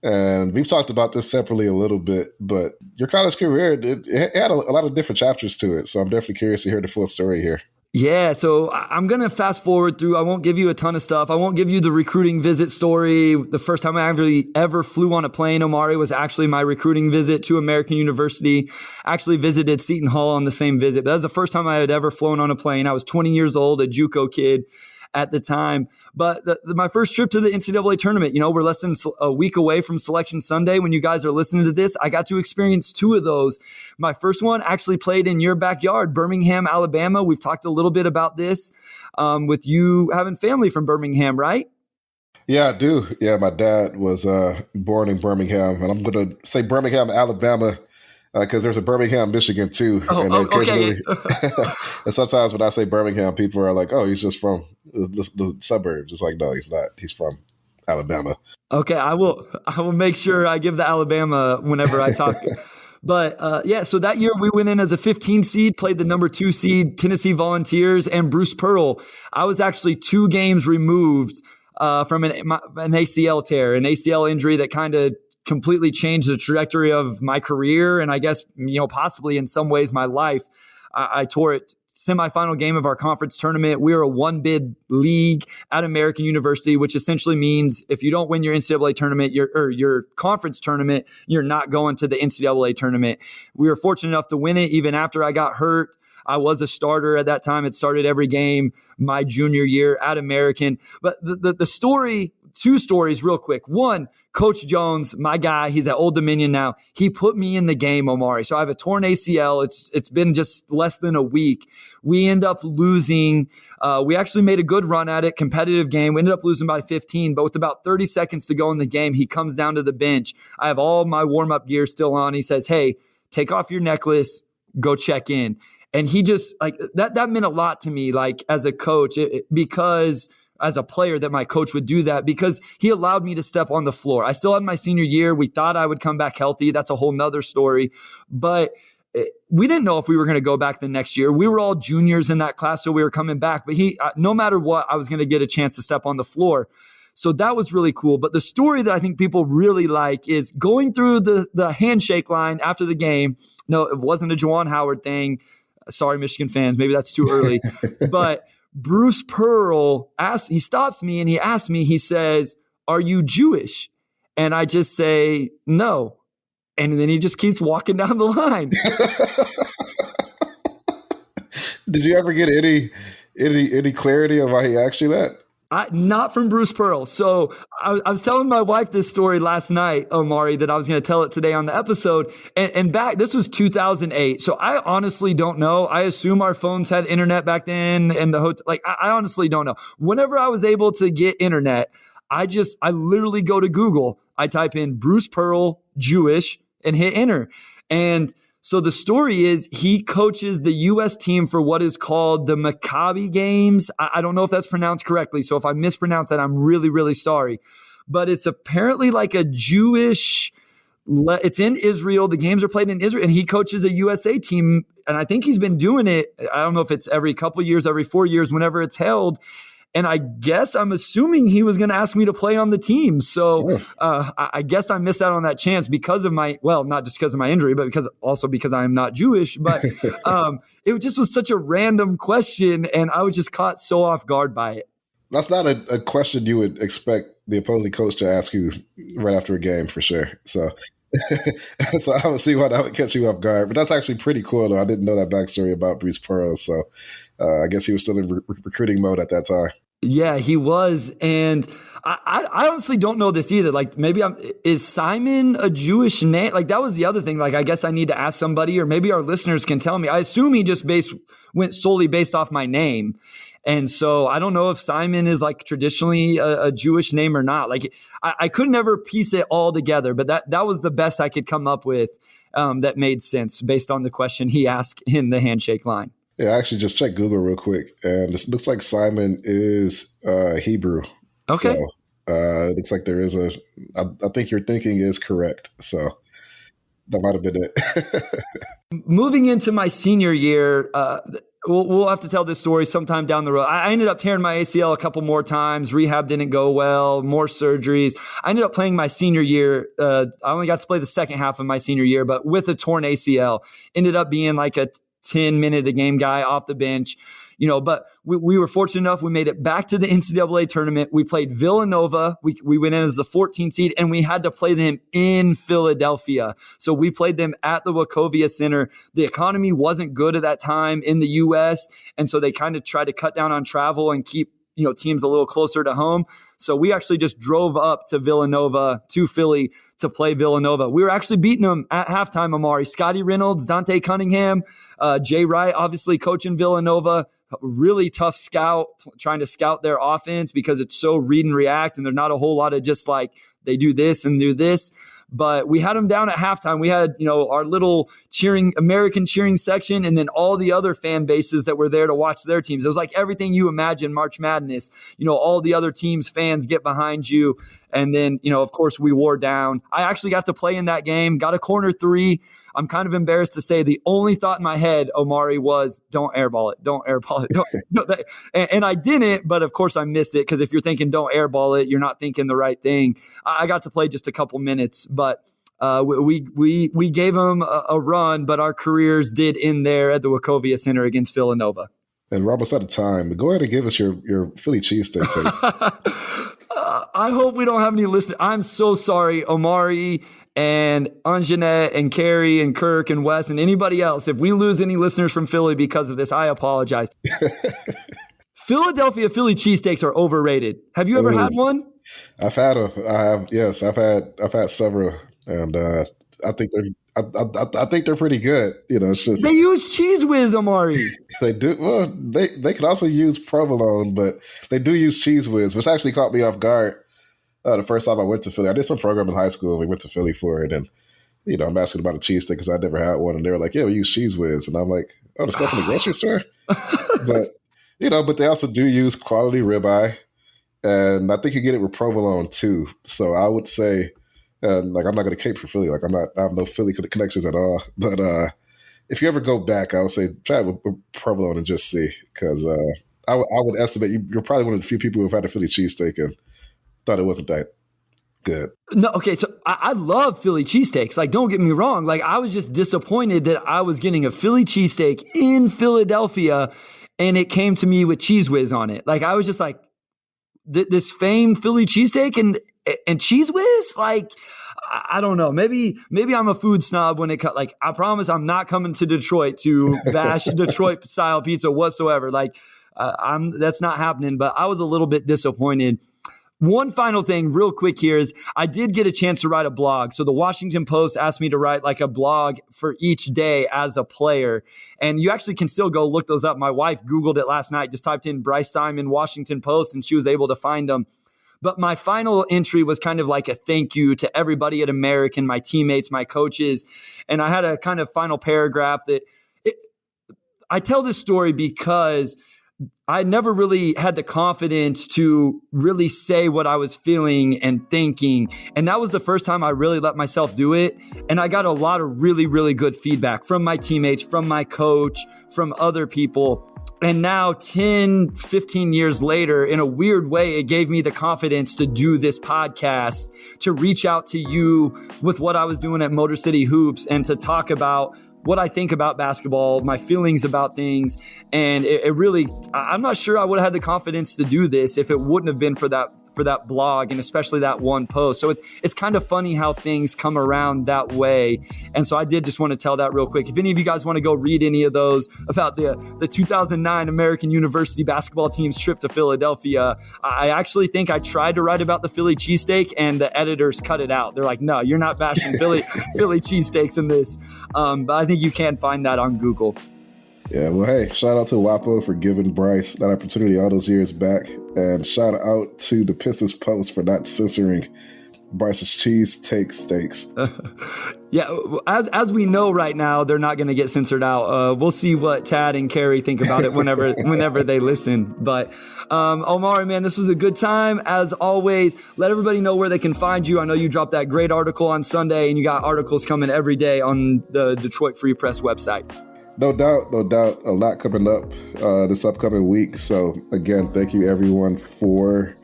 and we've talked about this separately a little bit, but your college career, it had a lot of different chapters to it. So I'm definitely curious to hear the full story here. Yeah, so I'm going to fast forward through. I won't give you a ton of stuff. I won't give you the recruiting visit story. The first time I actually ever flew on a plane, Omari, was actually my recruiting visit to American University. Actually visited Seton Hall on the same visit. But that was the first time I had ever flown on a plane. I was 20 years old, a JUCO kid. at the time. But my first trip to the NCAA tournament, we're less than a week away from Selection Sunday. When you guys are listening to this, I got to experience 2 of those. My first one actually played in your backyard, Birmingham, Alabama. We've talked a little bit about this with you having family from Birmingham, right? Yeah, I do. Yeah, my dad was born in Birmingham, and I'm going to say Birmingham, Alabama, because there's a Birmingham, Michigan too. And occasionally, and sometimes when I say Birmingham, people are like, "Oh, he's just from the suburbs." It's like, no, he's not. He's from Alabama. Okay, I will make sure I give the Alabama whenever I talk. But so that year we went in as a 15 seed, played the number 2 seed Tennessee Volunteers and Bruce Pearl. I was actually 2 games removed from an ACL tear, an ACL injury that kind of completely changed the trajectory of my career. And I guess, possibly in some ways my life. I tore it semifinal game of our conference tournament. We were a 1-bid league at American University, which essentially means if you don't win your NCAA tournament, your conference tournament, you're not going to the NCAA tournament. We were fortunate enough to win it even after I got hurt. I was a starter at that time. It started every game my junior year at American. But the story, 2 stories real quick. One, Coach Jones, my guy, he's at Old Dominion now. He put me in the game, Omari. So I have a torn ACL. It's been just less than a week. We end up losing. We actually made a good run at it, competitive game. We ended up losing by 15, but with about 30 seconds to go in the game, he comes down to the bench. I have all my warm-up gear still on. He says, "Hey, take off your necklace, go check in." And he just that meant a lot to me, as a coach, because as a player that my coach would do that, because he allowed me to step on the floor. I still had my senior year. We thought I would come back healthy. That's a whole nother story. But we didn't know if we were going to go back the next year. We were all juniors in that class, so we were coming back. But no matter what, I was going to get a chance to step on the floor. So that was really cool. But the story that I think people really like is going through the handshake line after the game. No, it wasn't a Juwan Howard thing. Sorry, Michigan fans. Maybe that's too early. But Bruce Pearl he stops me and he asks me, he says, "Are you Jewish?" And I just say, "No." And then he just keeps walking down the line. Did you ever get any clarity on why he asked you that? Not from Bruce Pearl. So I was telling my wife this story last night, Omari, that I was going to tell it today on the episode. And this was 2008. So I honestly don't know. I assume our phones had internet back then, and the hotel. I honestly don't know. Whenever I was able to get internet, I literally go to Google. I type in Bruce Pearl Jewish and hit enter. And so the story is he coaches the U.S. team for what is called the Maccabi Games. I don't know if that's pronounced correctly. So if I mispronounce that, I'm really, really sorry. But it's apparently like a Jewish it's in Israel. The games are played in Israel. And he coaches a USA team. And I think he's been doing it. I don't know if it's every couple years, every 4 years, whenever it's held. And I'm assuming he was going to ask me to play on the team. So I guess I missed out on that chance because of not just because of my injury, but because I am not Jewish. But it just was such a random question, and I was just caught so off guard by it. That's not a question you would expect the opposing coach to ask you right after a game, for sure. So I would see why that would catch you off guard. But that's actually pretty cool, though. I didn't know that backstory about Bruce Pearl. So I guess he was still in recruiting mode at that time. Yeah, he was. And I honestly don't know this either. Maybe is Simon a Jewish name? That was the other thing. I guess I need to ask somebody, or maybe our listeners can tell me. I assume he just went solely based off my name. And so I don't know if Simon is traditionally a Jewish name or not. I could never piece it all together, but that was the best I could come up with that made sense based on the question he asked in the handshake line. Yeah, I actually just checked Google real quick, and it looks like Simon is Hebrew. Okay. So it looks like there is I think your thinking is correct. So that might have been it. Moving into my senior year, we'll have to tell this story sometime down the road. I ended up tearing my ACL a couple more times. Rehab didn't go well, more surgeries. I ended up playing my senior year. I only got to play the second half of my senior year, but with a torn ACL. Ended up being a 10-minute a game guy off the bench, but we were fortunate enough. We made it back to the NCAA tournament. We played Villanova. We went in as the 14th seed, and we had to play them in Philadelphia. So we played them at the Wachovia Center. The economy wasn't good at that time in the U.S., and so they kind of tried to cut down on travel and keep teams a little closer to home. So we actually just drove up to Philly to play Villanova. We were actually beating them at halftime, Omari. Scotty Reynolds, Dante Cunningham, Jay Wright, obviously coaching Villanova. Really tough scout, trying to scout their offense because it's so read and react, and there's not a whole lot of just like they do this and do this. But we had them down at halftime. We had, our little American cheering section, and then all the other fan bases that were there to watch their teams. It was like everything you imagine March Madness. All the other teams' fans get behind you. And then, of course, we wore down. I actually got to play in that game, got a corner three. I'm kind of embarrassed to say the only thought in my head, Omari, was don't airball it. Don't airball it. And I didn't, but of course I missed it because if you're thinking don't airball it, you're not thinking the right thing. I got to play just a couple minutes, but we gave them a run, but our careers did end there at the Wachovia Center against Villanova. And we're almost out of time. Go ahead and give us your Philly cheesesteak tape. I hope we don't have any listeners. I'm so sorry, Omari and Anjanette and Carrie and Kirk and Wes and anybody else. If we lose any listeners from Philly because of this, I apologize. Philadelphia Philly cheesesteaks are overrated. Have you ever had one? I've had yes, I've had several, and I think they're pretty good. It's just they use Cheese Whiz, Omari. They do. Well, they can also use provolone, but they do use Cheese Whiz, which actually caught me off guard. The first time I went to Philly, I did some program in high school. We went to Philly for it, and I'm asking about a cheesesteak because I never had one, and they were like, "Yeah, we use Cheese Whiz," and I'm like, "Oh, the stuff in the grocery store." But they also do use quality ribeye, and I think you get it with provolone too. So I would say. I'm not going to cape for Philly. I have no Philly connections at all. But if you ever go back, I would say try it with provolone and just see. Because I would estimate you're probably one of the few people who have had a Philly cheesesteak and thought it wasn't that good. No, okay, so I love Philly cheesesteaks. Like, don't get me wrong. Like, I was just disappointed that I was getting a Philly cheesesteak in Philadelphia, and it came to me with Cheese Whiz on it. Like, I was just like, this famed Philly cheesesteak and Cheese Whiz? Like, I don't know. Maybe I'm a food snob when it comes. Like, I promise I'm not coming to Detroit to bash Detroit style pizza whatsoever. Like, that's not happening. But I was a little bit disappointed. One final thing real quick here is I did get a chance to write a blog. So the Washington Post asked me to write like a blog for each day as a player. And you actually can still go look those up. My wife Googled it last night, just typed in Bryce Simon, Washington Post, and she was able to find them. But my final entry was kind of like a thank you to everybody at American, my teammates, my coaches. And I had a kind of final paragraph that I tell this story because I never really had the confidence to really say what I was feeling and thinking. And that was the first time I really let myself do it. And I got a lot of really, really good feedback from my teammates, from my coach, from other people. And now 10, 15 years later, in a weird way, it gave me the confidence to do this podcast, to reach out to you with what I was doing at Motor City Hoops and to talk about what I think about basketball, my feelings about things. And it really, I'm not sure I would have had the confidence to do this if it wouldn't have been for that blog and especially that one post. So it's kind of funny how things come around that way. And so I did just want to tell that real quick. If any of you guys want to go read any of those about the 2009 American University basketball team's trip to Philadelphia, I actually think I tried to write about the Philly cheesesteak and the editors cut it out. They're like, no, you're not bashing Philly cheesesteaks in this. But I think you can find that on Google. Yeah, well, hey, shout out to WAPO for giving Bryce that opportunity all those years back. And shout out to the Pistons Post for not censoring Bryce's cheese take steaks. Yeah, as we know right now, they're not going to get censored out. We'll see what Tad and Carrie think about it whenever they listen. But Omari, man, this was a good time. As always, let everybody know where they can find you. I know you dropped that great article on Sunday, and you got articles coming every day on the Detroit Free Press website. No doubt. A lot coming up this upcoming week. So, again, thank you, everyone, for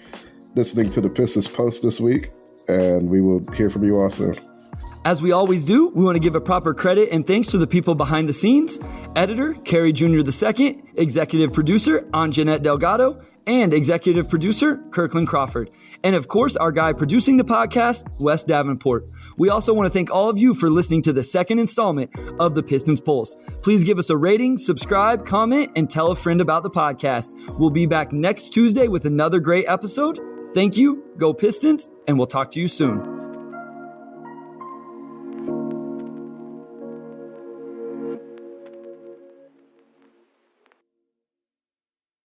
listening to the Pistons Post this week. And we will hear from you all soon. As we always do, we want to give a proper credit and thanks to the people behind the scenes: editor, Carrie Jr. II, executive producer, Anjanette Delgado, and executive producer, Kirkland Crawford. And of course, our guy producing the podcast, Wes Davenport. We also want to thank all of you for listening to the second installment of the Pistons Pulse. Please give us a rating, subscribe, comment, and tell a friend about the podcast. We'll be back next Tuesday with another great episode. Thank you, go Pistons, and we'll talk to you soon.